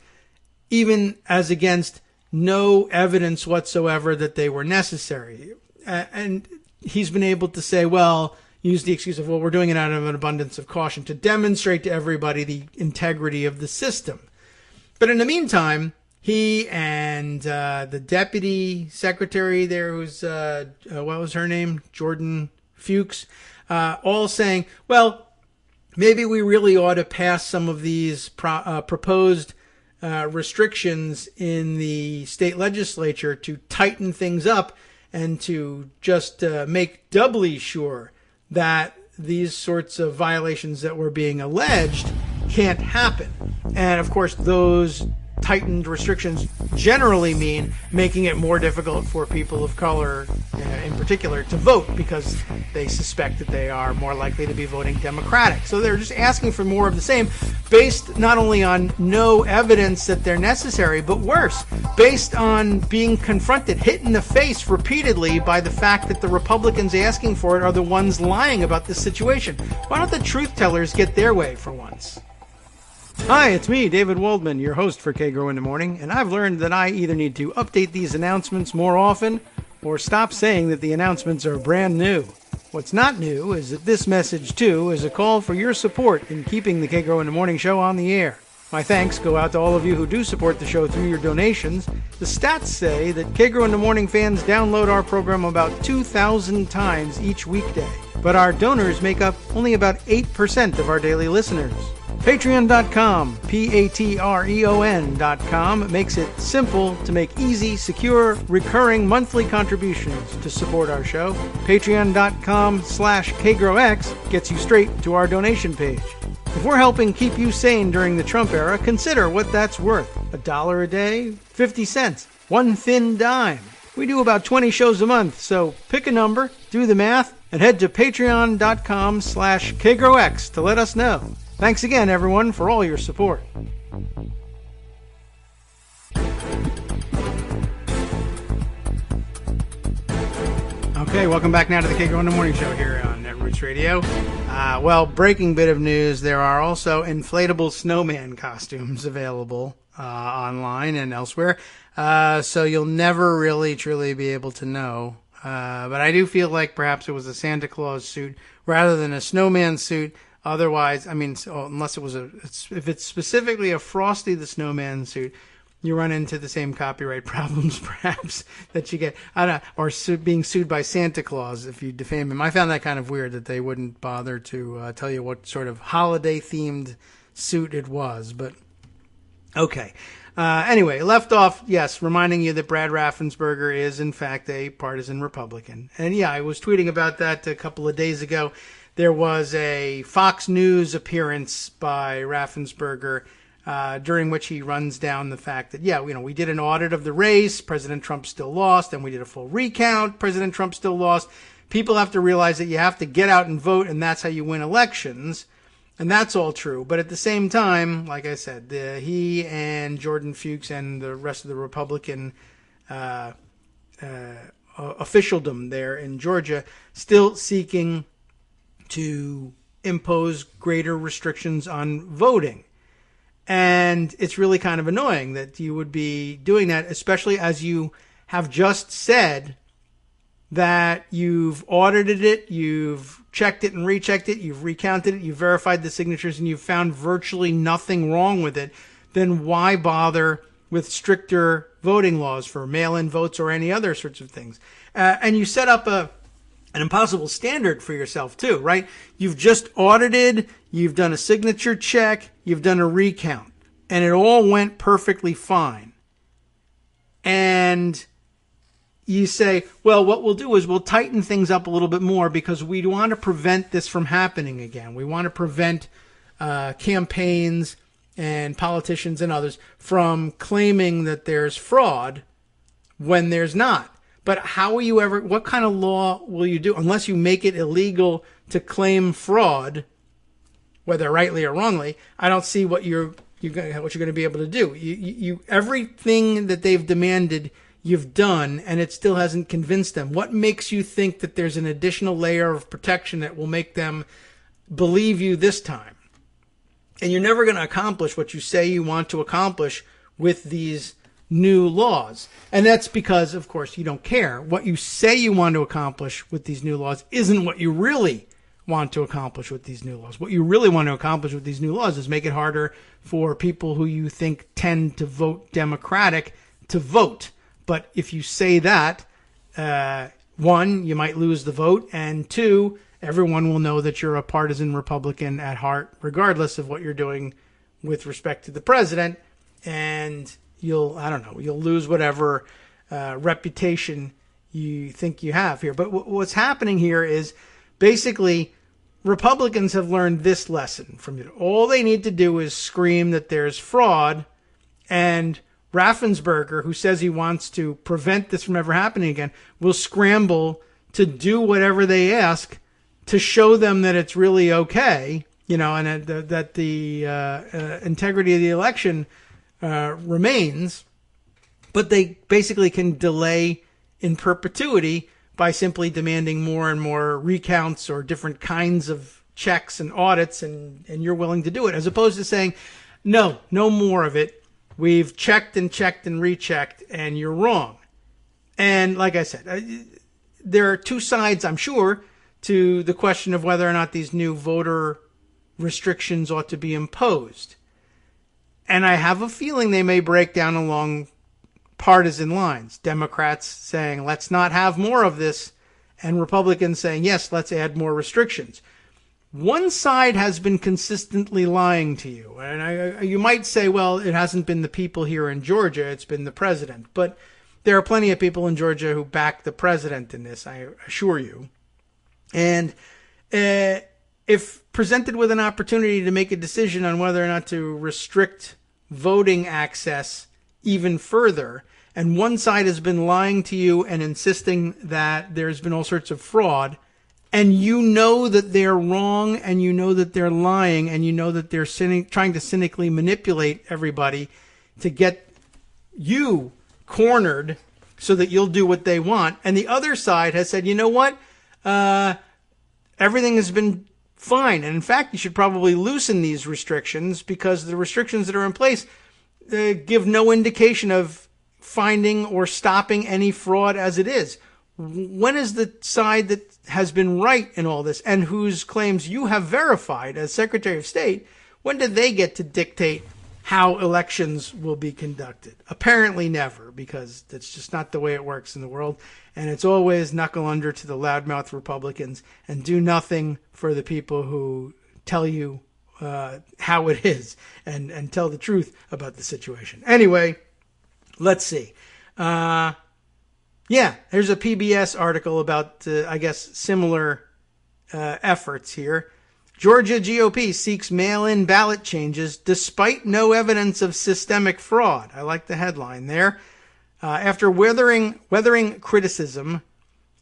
even as against no evidence whatsoever that they were necessary. And he's been able to say, use the excuse of, we're doing it out of an abundance of caution to demonstrate to everybody the integrity of the system. But in the meantime, he and the deputy secretary there, who's, what was her name? Jordan Fuchs, all saying, maybe we really ought to pass some of these proposed restrictions in the state legislature to tighten things up and to just make doubly sure that these sorts of violations that were being alleged can't happen. And of course, those tightened restrictions generally mean making it more difficult for people of color in particular to vote, because they suspect that they are more likely to be voting Democratic. So they're just asking for more of the same, based not only on no evidence that they're necessary, but worse, based on being confronted, hit in the face repeatedly by the fact that the Republicans asking for it are the ones lying about this situation. Why don't the truth tellers get their way for once? Hi, it's me, David Waldman, your host for Kagro in the Morning, and I've learned that I either need to update these announcements more often or stop saying that the announcements are brand new. What's not new is that this message, too, is a call for your support in keeping the Kagro in the Morning show on the air. My thanks go out to all of you who do support the show through your donations. The stats say that Kagro in the Morning fans download our program about 2,000 times each weekday, but our donors make up only about 8% of our daily listeners. Patreon.com, Patreon.com, makes it simple to make easy, secure, recurring monthly contributions to support our show. Patreon.com/KagroX gets you straight to our donation page. If we're helping keep you sane during the Trump era, consider what that's worth. $1 a day? 50 cents? One thin dime? We do about 20 shows a month, so pick a number, do the math, and head to Patreon.com/KagroX to let us know. Thanks again, everyone, for all your support. Okay, welcome back now to the Kagro in the Morning Show here on Netroots Radio. Well, breaking bit of news, there are also inflatable snowman costumes available online and elsewhere. So you'll never really truly be able to know. But I do feel like perhaps it was a Santa Claus suit rather than a snowman suit. Otherwise, I mean, unless it was if it's specifically a Frosty the Snowman suit, you run into the same copyright problems, perhaps, that you get, or being sued by Santa Claus if you defame him. I found that kind of weird that they wouldn't bother to tell you what sort of holiday-themed suit it was, but okay. Anyway, left off, yes, reminding you that Brad Raffensperger is, in fact, a partisan Republican. And yeah, I was tweeting about that a couple of days ago. There was a Fox News appearance by Raffensperger during which he runs down the fact that, we did an audit of the race, President Trump still lost, and we did a full recount, President Trump still lost. People have to realize that you have to get out and vote, and that's how you win elections. And that's all true. But at the same time, like I said, he and Jordan Fuchs and the rest of the Republican officialdom there in Georgia still seeking to impose greater restrictions on voting. And it's really kind of annoying that you would be doing that, especially as you have just said that you've audited it, you've checked it and rechecked it, you've recounted it, you've verified the signatures, and you've found virtually nothing wrong with it. Then why bother with stricter voting laws for mail-in votes or any other sorts of things? And you set up an impossible standard for yourself too, right? You've just audited, you've done a signature check, you've done a recount, and it all went perfectly fine. And you say, well, what we'll do is we'll tighten things up a little bit more because we want to prevent this from happening again. We want to prevent campaigns and politicians and others from claiming that there's fraud when there's not. But how will you ever, what kind of law will you do unless you make it illegal to claim fraud, whether rightly or wrongly? I don't see what you're going to be able to do. You everything that they've demanded, you've done, and it still hasn't convinced them. What makes you think that there's an additional layer of protection that will make them believe you this time? And you're never going to accomplish what you say you want to accomplish with these new laws. And that's because, of course, you don't care. What you say you want to accomplish with these new laws isn't what you really want to accomplish with these new laws. What you really want to accomplish with these new laws is make it harder for people who you think tend to vote Democratic to vote. But if you say that, one, you might lose the vote, and two, everyone will know that you're a partisan Republican at heart, regardless of what you're doing with respect to the president. and you'll lose whatever reputation you think you have here. But what's happening here is basically Republicans have learned this lesson from it. All they need to do is scream that there's fraud, and Raffensperger, who says he wants to prevent this from ever happening again, will scramble to do whatever they ask to show them that it's really okay, and that the integrity of the election remains. But they basically can delay in perpetuity by simply demanding more and more recounts or different kinds of checks and audits, and you're willing to do it, as opposed to saying, no more of it. We've checked and checked and rechecked, and you're wrong. And like I said, there are two sides, I'm sure, to the question of whether or not these new voter restrictions ought to be imposed. And I have a feeling they may break down along partisan lines. Democrats saying, let's not have more of this, and Republicans saying, yes, let's add more restrictions. One side has been consistently lying to you. And you might say, well, it hasn't been the people here in Georgia, it's been the president. But there are plenty of people in Georgia who back the president in this, I assure you. And if presented with an opportunity to make a decision on whether or not to restrict voting access even further, and one side has been lying to you and insisting that there's been all sorts of fraud, and you know that they're wrong, and you know that they're lying, and you know that they're trying to cynically manipulate everybody to get you cornered so that you'll do what they want. And the other side has said, you know what? Everything has been fine. And in fact, you should probably loosen these restrictions, because the restrictions that are in place give no indication of finding or stopping any fraud as it is. When is the side that has been right in all this, and whose claims you have verified as Secretary of State, when did they get to dictate how elections will be conducted? Apparently never, because that's just not the way it works in the world. And it's always knuckle under to the loudmouth Republicans and do nothing for the people who tell you how it is and tell the truth about the situation. Anyway, let's see. Here's a PBS article about, I guess, similar efforts here. Georgia GOP seeks mail-in ballot changes despite no evidence of systemic fraud. I like the headline there. After weathering criticism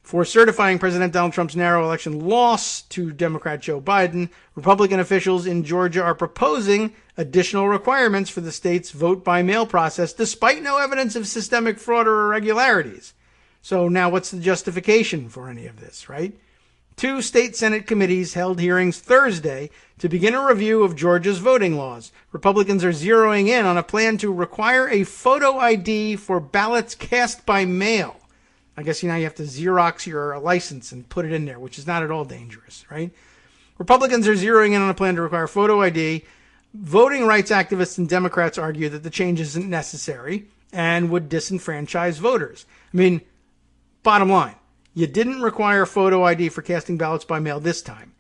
for certifying President Donald Trump's narrow election loss to Democrat Joe Biden, Republican officials in Georgia are proposing additional requirements for the state's vote-by-mail process despite no evidence of systemic fraud or irregularities. So now what's the justification for any of this, right? 2 state Senate committees held hearings Thursday to begin a review of Georgia's voting laws. Republicans are zeroing in on a plan to require a photo ID for ballots cast by mail. I guess now you have to Xerox your license and put it in there, which is not at all dangerous, right? Republicans are zeroing in on a plan to require photo ID. Voting rights activists and Democrats argue that the change isn't necessary and would disenfranchise voters. I mean, bottom line, you didn't require photo ID for casting ballots by mail this time.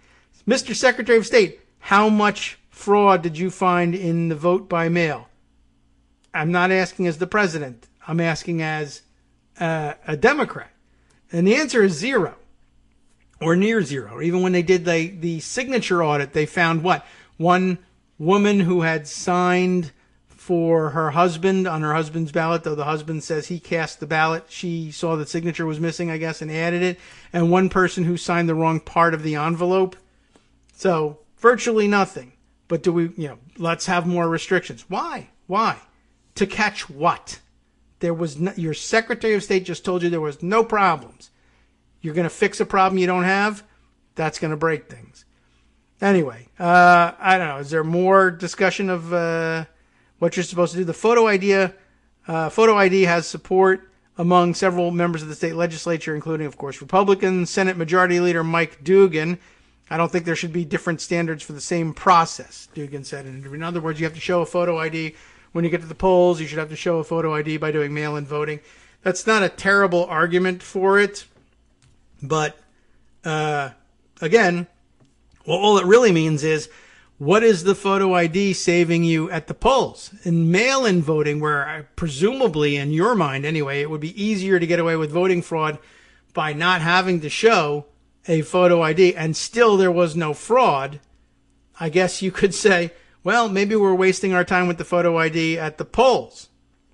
Mr. Secretary of State, how much fraud did you find in the vote by mail? I'm not asking as the president. I'm asking as a Democrat. And the answer is 0 or near 0. Even when they did the signature audit, they found what? One woman who had signed for her husband on her husband's ballot, though the husband says he cast the ballot. She saw the signature was missing, I guess, and added it. And one person who signed the wrong part of the envelope. So virtually nothing. But do we, let's have more restrictions. Why? To catch what? There was your Secretary of State just told you there was no problems. You're going to fix a problem you don't have? That's going to break things. Anyway, I don't know. Is there more discussion of what you're supposed to do? The photo ID has support among several members of the state legislature, including, of course, Republicans. Senate Majority Leader Mike Dugan. I don't think there should be different standards for the same process, Dugan said in an interview. In other words, you have to show a photo ID when you get to the polls. You should have to show a photo ID by doing mail-in voting. That's not a terrible argument for it. But, again, well, all it really means is what is the photo ID saving you at the polls? In mail-in voting, where presumably, in your mind anyway, it would be easier to get away with voting fraud by not having to show a photo ID, and still there was no fraud, I guess you could say, well, maybe we're wasting our time with the photo ID at the polls.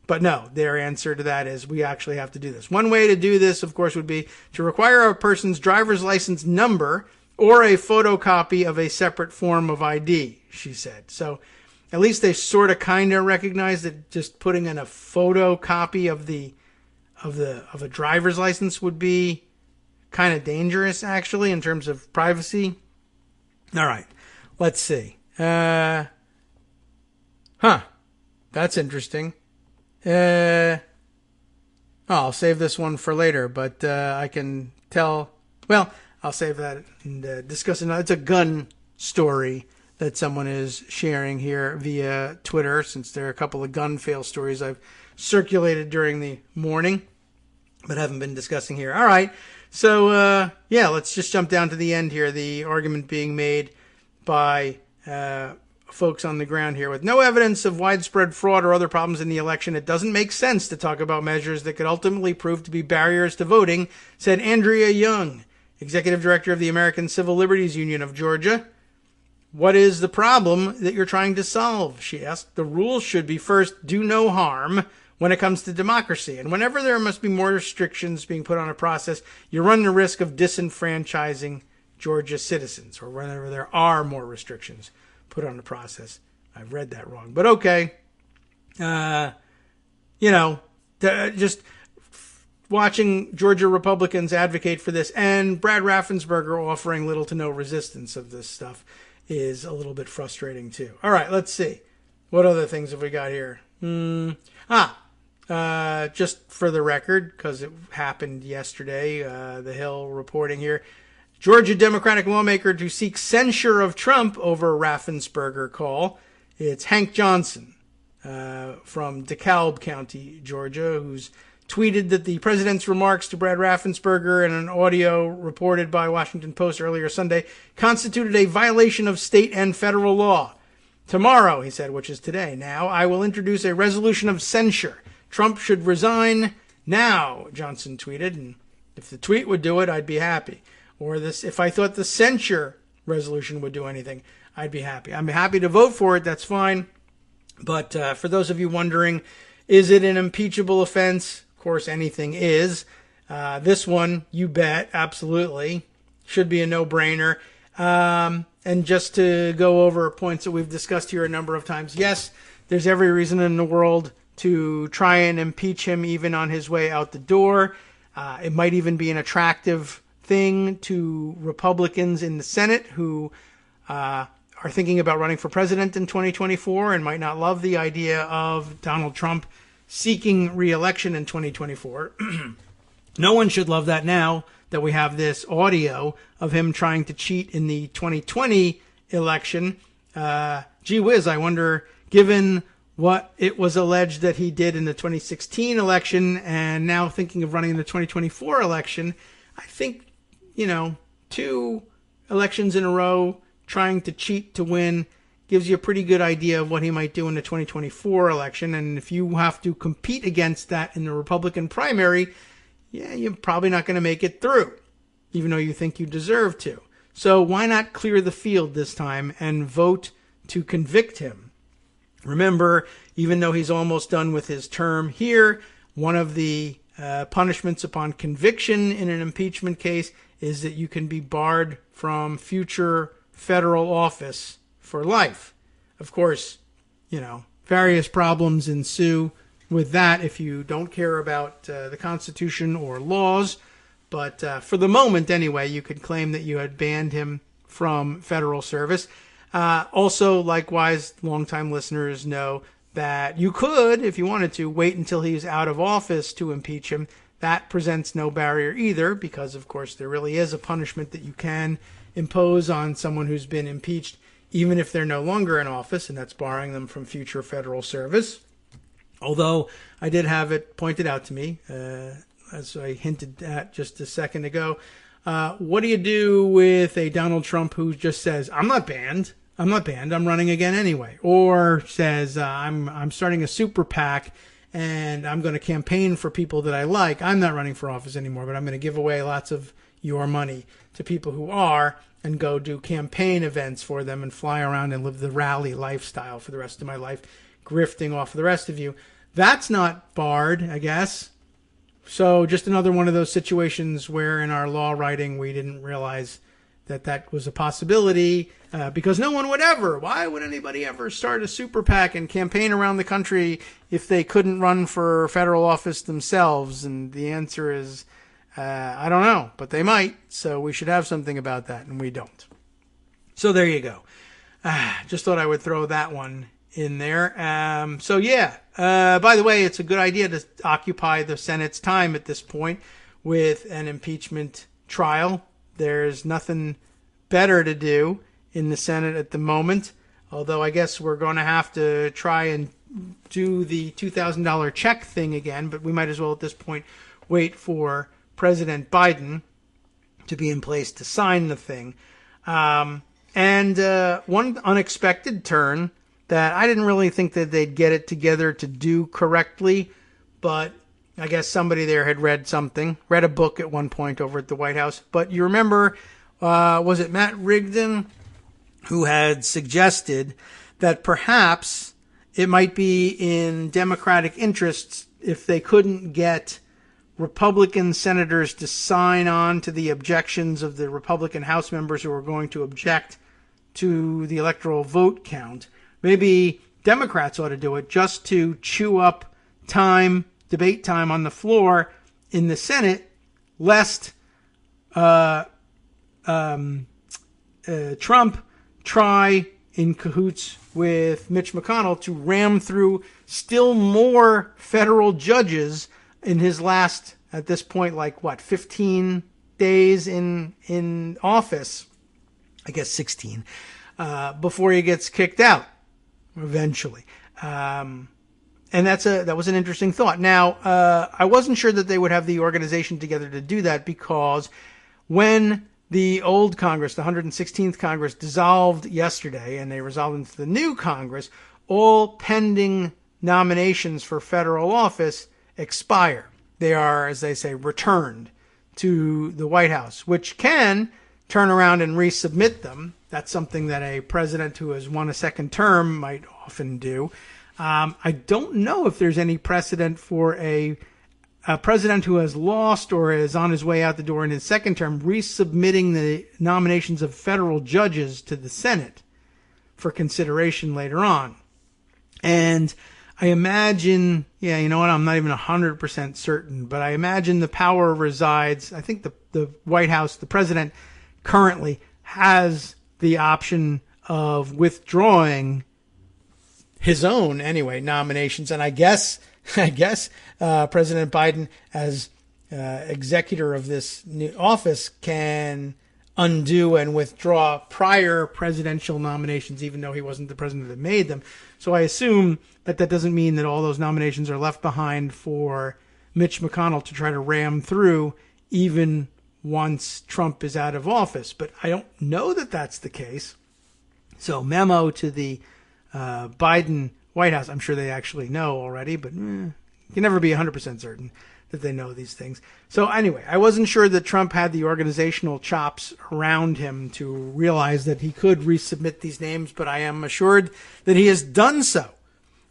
But no, their answer to that is we actually have to do this. One way to do this, of course, would be to require a person's driver's license number or a photocopy of a separate form of ID, she said. So at least they sort of kind of recognize that just putting in a photocopy of a driver's license would be kind of dangerous, actually, in terms of privacy. All right, let's see. That's interesting. I'll save this one for later, but I can tell. Well, I'll save that and discuss it. It's a gun story that someone is sharing here via Twitter, since there are a couple of gun fail stories I've circulated during the morning, but haven't been discussing here. All right. So, let's just jump down to the end here. The argument being made by folks on the ground here. With no evidence of widespread fraud or other problems in the election, it doesn't make sense to talk about measures that could ultimately prove to be barriers to voting, said Andrea Young, Executive Director of the American Civil Liberties Union of Georgia. What is the problem that you're trying to solve? She asked. The rules should be, first, do no harm when it comes to democracy. And whenever there must be more restrictions being put on a process, you run the risk of disenfranchising Georgia citizens, or whenever there are more restrictions put on the process. I've read that wrong, but okay. Just watching Georgia Republicans advocate for this and Brad Raffensperger offering little to no resistance of this stuff is a little bit frustrating too. All right, let's see. What other things have we got here? Just for the record, because it happened yesterday, The Hill reporting here, Georgia Democratic lawmaker to seek censure of Trump over Raffensperger call. It's Hank Johnson from DeKalb County, Georgia, who's tweeted that the president's remarks to Brad Raffensperger in an audio reported by Washington Post earlier Sunday constituted a violation of state and federal law. Tomorrow, he said, which is today now, I will introduce a resolution of censure. Trump should resign now, Johnson tweeted, and if the tweet would do it, I'd be happy. Or this, if I thought the censure resolution would do anything, I'd be happy. I'm happy to vote for it, that's fine. But for those of you wondering, is it an impeachable offense? Of course, anything is. This one, you bet, absolutely. Should be a no-brainer. And just to go over points that we've discussed here a number of times, yes, there's every reason in the world to try and impeach him even on his way out the door. It might even be an attractive thing to Republicans in the Senate who are thinking about running for president in 2024 and might not love the idea of Donald Trump seeking re-election in 2024. No one should love that now that we have this audio of him trying to cheat in the 2020 election. Gee whiz, I wonder, given what it was alleged that he did in the 2016 election and now thinking of running in the 2024 election, I think, 2 elections in a row trying to cheat to win gives you a pretty good idea of what he might do in the 2024 election. And if you have to compete against that in the Republican primary, you're probably not going to make it through, even though you think you deserve to. So why not clear the field this time and vote to convict him? Remember, even though he's almost done with his term here, one of the punishments upon conviction in an impeachment case is that you can be barred from future federal office for life. Of course, various problems ensue with that if you don't care about the Constitution or laws. But for the moment, anyway, you could claim that you had banned him from federal service. Also, likewise, longtime listeners know that you could, if you wanted to, wait until he's out of office to impeach him. That presents no barrier either, because, of course, there really is a punishment that you can impose on someone who's been impeached, even if they're no longer in office, and that's barring them from future federal service. Although I did have it pointed out to me, as I hinted at just a second ago, what do you do with a Donald Trump who just says, I'm not banned, I'm not banned. I'm running again anyway. Or says, I'm starting a super PAC and I'm going to campaign for people that I like. I'm not running for office anymore, but I'm going to give away lots of your money to people who are and go do campaign events for them and fly around and live the rally lifestyle for the rest of my life, grifting off the rest of you. That's not barred, I guess. So just another one of those situations where in our law writing we didn't realize that was a possibility because no one would ever. Why would anybody ever start a super PAC and campaign around the country if they couldn't run for federal office themselves? And the answer is, I don't know, but they might. So we should have something about that, and we don't. So there you go. Just thought I would throw that one in there. By the way, it's a good idea to occupy the Senate's time at this point with an impeachment trial. There's nothing better to do in the Senate at the moment, although I guess we're going to have to try and do the $2,000 check thing again, but we might as well at this point wait for President Biden to be in place to sign the thing. One unexpected turn that I didn't really think that they'd get it together to do correctly, but I guess somebody there had read a book at one point over at the White House. But you remember, was it Matt Rigdon who had suggested that perhaps it might be in Democratic interests if they couldn't get Republican senators to sign on to the objections of the Republican House members who are going to object to the electoral vote count. Maybe Democrats ought to do it just to chew up debate time on the floor in the Senate, lest Trump try in cahoots with Mitch McConnell to ram through still more federal judges in his last, at this point, 15 days in office. I guess 16, before he gets kicked out eventually. And that was an interesting thought. Now, I wasn't sure that they would have the organization together to do that because when the old Congress, the 116th Congress, dissolved yesterday and they resolved into the new Congress, all pending nominations for federal office expire. They are, as they say, returned to the White House, which can turn around and resubmit them. That's something that a president who has won a second term might often do. I don't know if there's any precedent for a president who has lost or is on his way out the door in his second term resubmitting the nominations of federal judges to the Senate for consideration later on. And I imagine, you know what, I'm not even 100% certain, but I imagine the power resides, I think the White House, the president currently has the option of withdrawing his own, nominations. And I guess President Biden, as executor of this new office, can undo and withdraw prior presidential nominations, even though he wasn't the president that made them. So I assume that doesn't mean that all those nominations are left behind for Mitch McConnell to try to ram through, even once Trump is out of office. But I don't know that that's the case. So memo to the Biden White House. I'm sure they actually know already, but you can never be 100% certain that they know these things. So anyway, I wasn't sure that Trump had the organizational chops around him to realize that he could resubmit these names, but I am assured that he has done so,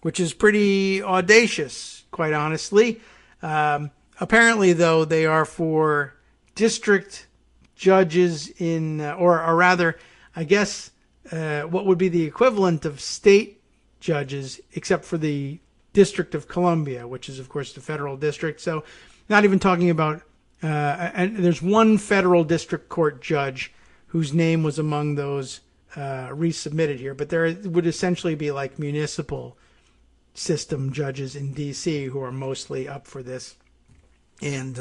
which is pretty audacious, quite honestly. Apparently, though, they are for district judges or rather, I guess, what would be the equivalent of state judges, except for the District of Columbia, which is, of course, the federal district. So not even talking about, and there's one federal district court judge whose name was among those resubmitted here, but there would essentially be like municipal system judges in D.C. who are mostly up for this. And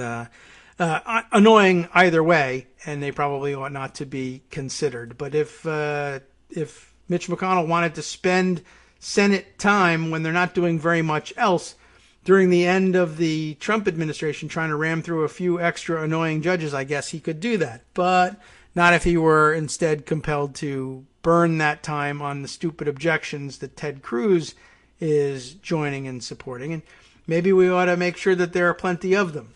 annoying either way, and they probably ought not to be considered. But if Mitch McConnell wanted to spend Senate time when they're not doing very much else during the end of the Trump administration trying to ram through a few extra annoying judges, I guess he could do that. But not if he were instead compelled to burn that time on the stupid objections that Ted Cruz is joining and supporting. And maybe we ought to make sure that there are plenty of them.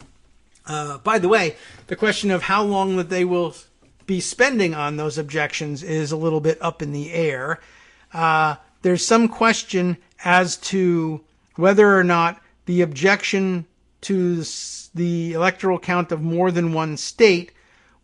By the way, the question of how long that they will be spending on those objections is a little bit up in the air. There's some question as to whether or not the objection to the electoral count of more than one state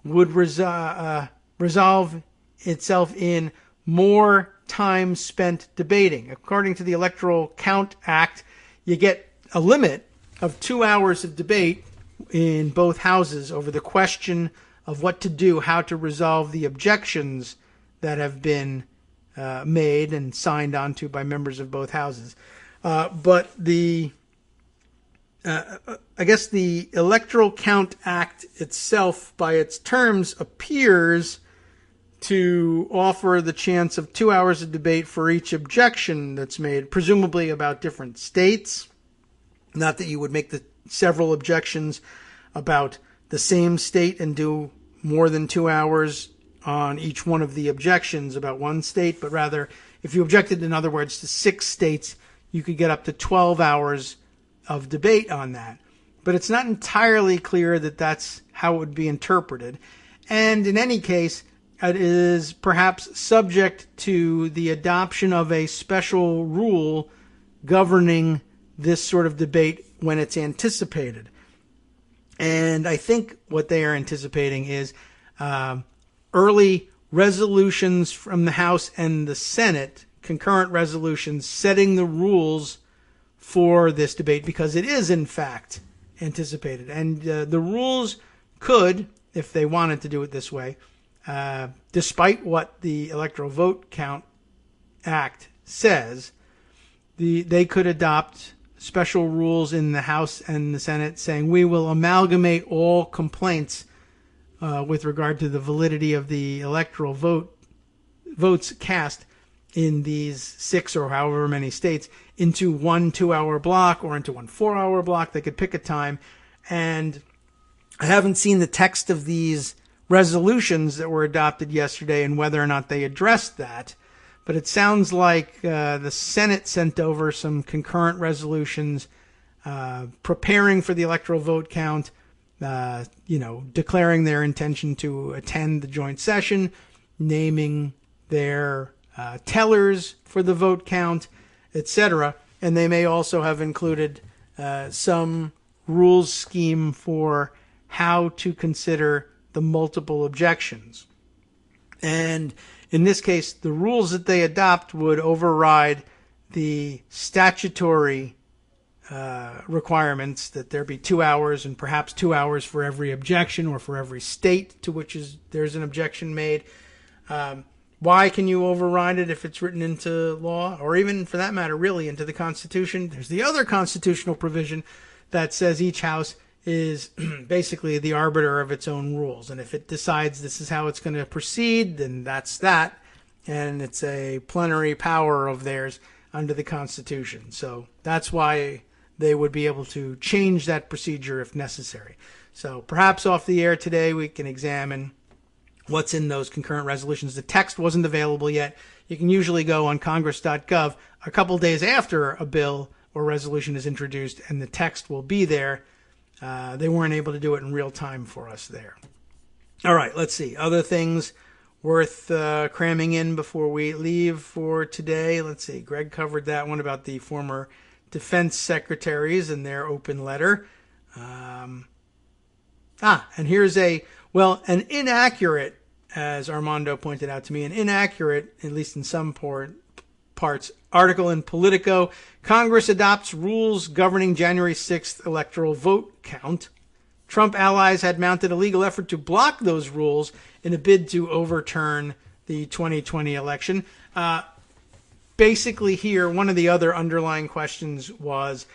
would resolve itself in more time spent debating. According to the Electoral Count Act, you get a limit of 2 hours of debate in both houses over the question of what to do, how to resolve the objections that have been made and signed onto by members of both houses. But I guess the Electoral Count Act itself, by its terms, appears to offer the chance of 2 hours of debate for each objection that's made, presumably about different states. Not that you would make the several objections about the same state and do more than 2 hours on each one of the objections about one state, but rather, if you objected, in other words, to 6 states, you could get up to 12 hours of debate on that. But it's not entirely clear that that's how it would be interpreted. And in any case, it is perhaps subject to the adoption of a special rule governing this sort of debate when it's anticipated. And I think what they are anticipating is early resolutions from the House and the Senate, concurrent resolutions setting the rules for this debate, because it is, in fact, anticipated. And the rules could, if they wanted to do it this way, despite what the Electoral Vote Count Act says, they could adopt special rules in the House and the Senate saying we will amalgamate all complaints with regard to the validity of the electoral votes cast in these 6 or however many states into one 2-hour block or into one 4-hour block. They could pick a time. And I haven't seen the text of these resolutions that were adopted yesterday and whether or not they addressed that. But it sounds like the Senate sent over some concurrent resolutions preparing for the electoral vote count, declaring their intention to attend the joint session, naming their tellers for the vote count, etc. And they may also have included some rules scheme for how to consider the multiple objections. And in this case, the rules that they adopt would override the statutory requirements that there be 2 hours and perhaps 2 hours for every objection or for every state to which there's an objection made. Why can you override it if it's written into law, or even, for that matter, really into the Constitution? There's the other constitutional provision that says each house is basically the arbiter of its own rules. And if it decides this is how it's going to proceed, then that's that. And it's a plenary power of theirs under the Constitution. So that's why they would be able to change that procedure if necessary. So perhaps off the air today we can examine what's in those concurrent resolutions. The text wasn't available yet. You can usually go on congress.gov a couple days after a bill or resolution is introduced, and the text will be there. They weren't able to do it in real time for us there. All right, let's see. Other things worth cramming in before we leave for today. Let's see. Greg covered that one about the former defense secretaries and their open letter. And here's an inaccurate, as Armando pointed out to me, an inaccurate, at least in some parts, article in Politico. Congress adopts rules governing January 6th electoral vote count. Trump allies had mounted a legal effort to block those rules in a bid to overturn the 2020 election. Basically here, one of the other underlying questions was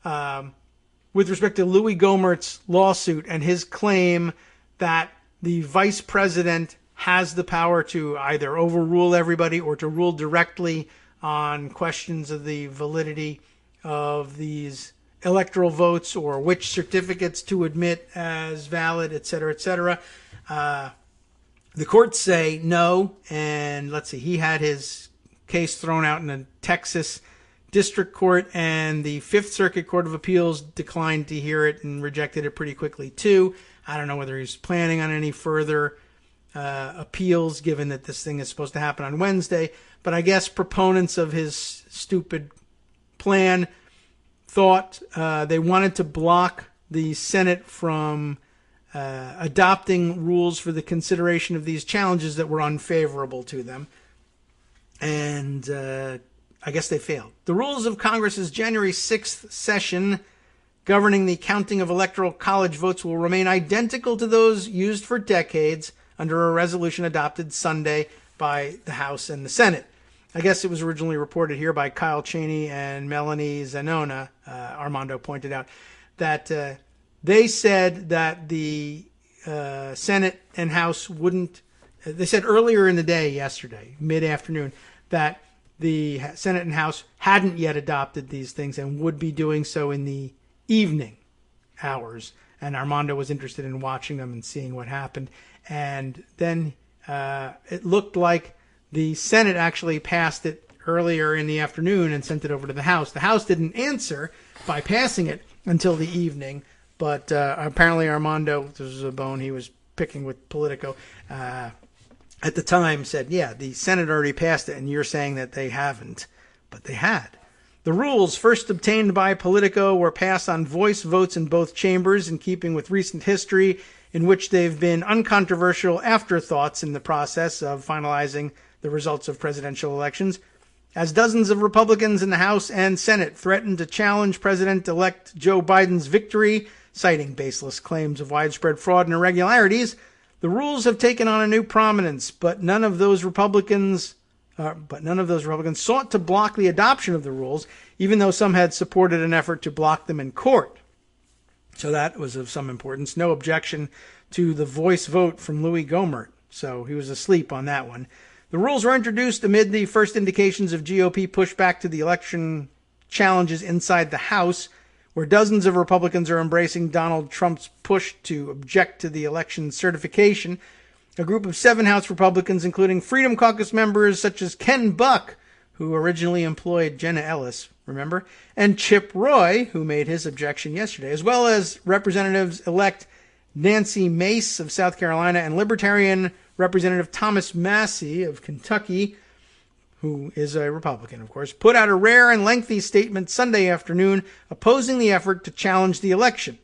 with respect to Louis Gohmert's lawsuit and his claim that the vice president has the power to either overrule everybody or to rule directly on questions of the validity of these electoral votes or which certificates to admit as valid, et cetera, et cetera. The courts say no, and let's see, he had his case thrown out in a Texas district court, and the Fifth Circuit Court of Appeals declined to hear it and rejected it pretty quickly too. I don't know whether he's planning on any further appeals, given that this thing is supposed to happen on Wednesday. But I guess proponents of his stupid plan thought they wanted to block the Senate from adopting rules for the consideration of these challenges that were unfavorable to them. And I guess they failed. The rules of Congress's January 6th session governing the counting of electoral college votes will remain identical to those used for decades under a resolution adopted Sunday by the House and the Senate. I guess it was originally reported here by Kyle Cheney and Melanie Zanona, Armando pointed out, that they said that the Senate and House wouldn't, they said earlier in the day yesterday, mid-afternoon, that the Senate and House hadn't yet adopted these things and would be doing so in the evening hours. And Armando was interested in watching them and seeing what happened. And then it looked like the Senate actually passed it earlier in the afternoon and sent it over to the House. The House didn't answer by passing it until the evening, but apparently Armando, this was a bone he was picking with Politico, at the time said, yeah, the Senate already passed it, and you're saying that they haven't. But they had. The rules, first obtained by Politico, were passed on voice votes in both chambers, in keeping with recent history, in which they've been uncontroversial afterthoughts in the process of finalizing the results of presidential elections, as dozens of Republicans in the House and Senate threatened to challenge President-elect Joe Biden's victory, citing baseless claims of widespread fraud and irregularities. The rules have taken on a new prominence, but none of those Republicans sought to block the adoption of the rules, even though some had supported an effort to block them in court. So that was of some importance. No objection to the voice vote from Louis Gohmert, so he was asleep on that one. The rules were introduced amid the first indications of GOP pushback to the election challenges inside the House, where dozens of Republicans are embracing Donald Trump's push to object to the election certification. A group of 7 House Republicans, including Freedom Caucus members such as Ken Buck, who originally employed Jenna Ellis, remember, and Chip Roy, who made his objection yesterday, as well as Representatives-elect Nancy Mace of South Carolina and Libertarian Representative Thomas Massey of Kentucky, who is a Republican, of course, put out a rare and lengthy statement Sunday afternoon opposing the effort to challenge the election.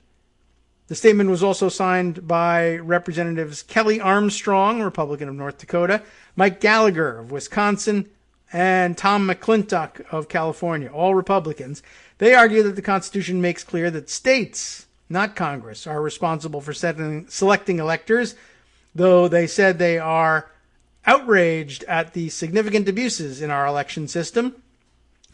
The statement was also signed by Representatives Kelly Armstrong, Republican of North Dakota, Mike Gallagher of Wisconsin, and Tom McClintock of California, all Republicans. They argue that the Constitution makes clear that states, not Congress, are responsible for selecting electors, though they said they are outraged at the significant abuses in our election system.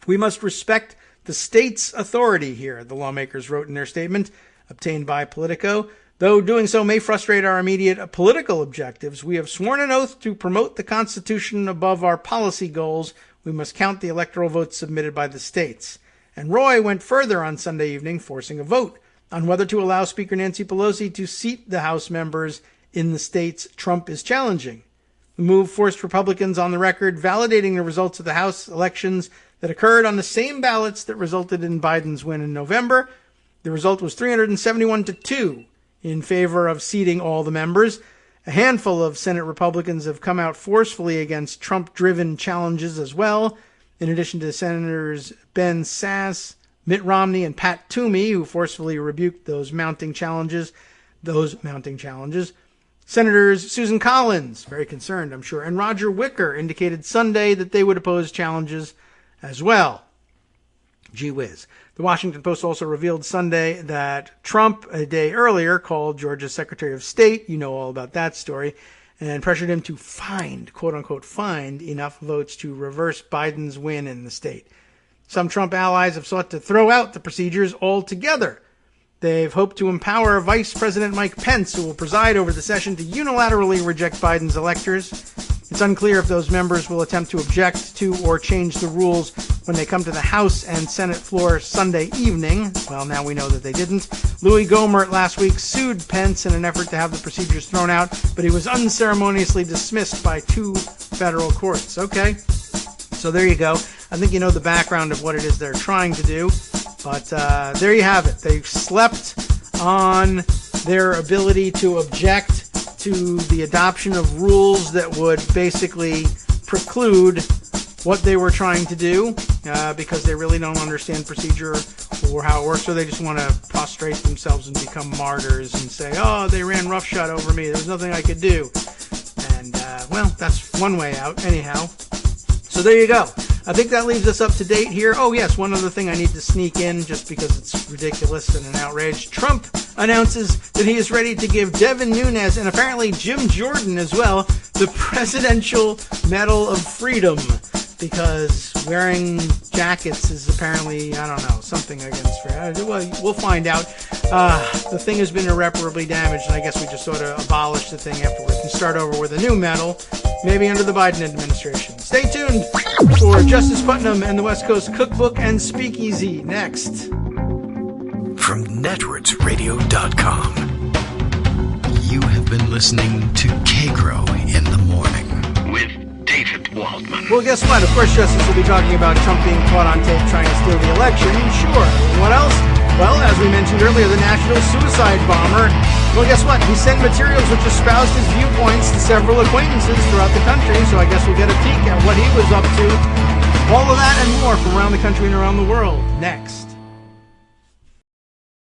We must respect the state's authority here, the lawmakers wrote in their statement, obtained by Politico. Though doing so may frustrate our immediate political objectives, we have sworn an oath to promote the Constitution above our policy goals. We must count the electoral votes submitted by the states. And Roy went further on Sunday evening, forcing a vote on whether to allow Speaker Nancy Pelosi to seat the House members in the states Trump is challenging. The move forced Republicans on the record, validating the results of the House elections that occurred on the same ballots that resulted in Biden's win in November. The result was 371-2 in favor of seating all the members. A handful of Senate Republicans have come out forcefully against Trump-driven challenges as well, in addition to Senators Ben Sasse, Mitt Romney, and Pat Toomey, who forcefully rebuked those mounting challenges. Senators Susan Collins, very concerned, I'm sure, and Roger Wicker indicated Sunday that they would oppose challenges as well. Gee whiz. The Washington Post also revealed Sunday that Trump, a day earlier, called Georgia's Secretary of State, you know all about that story, and pressured him to find, quote-unquote, find enough votes to reverse Biden's win in the state. Some Trump allies have sought to throw out the procedures altogether. They've hoped to empower Vice President Mike Pence, who will preside over the session, to unilaterally reject Biden's electors. It's unclear if those members will attempt to object to or change the rules when they come to the House and Senate floor Sunday evening. Well, now we know that they didn't. Louis Gohmert last week sued Pence in an effort to have the procedures thrown out, but he was unceremoniously dismissed by 2 federal courts. Okay, so there you go. I think you know the background of what it is they're trying to do, but there you have it. They've slept on their ability to object to the adoption of rules that would basically preclude what they were trying to do because they really don't understand procedure or how it works, so they just want to prostrate themselves and become martyrs and say, oh, they ran roughshod over me, there's nothing I could do. And, well, that's one way out anyhow. So there you go. I think that leaves us up to date here. Oh, yes, one other thing I need to sneak in just because it's ridiculous and an outrage. Trump announces that he is ready to give Devin Nunes and apparently Jim Jordan as well the Presidential Medal of Freedom because wearing jackets is apparently, I don't know, something against freedom. Well, we'll find out. The thing has been irreparably damaged, and I guess we just sort of abolish the thing afterwards and start over with a new medal, maybe under the Biden administration. Stay tuned for Justice Putnam and the West Coast Cookbook and Speakeasy next. From networksradio.com, you have been listening to Kagro in the Morning with David Waldman. Well, guess what? Of course, Justice will be talking about Trump being caught on tape trying to steal the election. Sure. What else? Well, as we mentioned earlier, the national suicide bomber. Well, guess what? He sent materials which espoused his viewpoints to several acquaintances throughout the country, so I guess we'll get a peek at what he was up to. All of that and more from around the country and around the world next.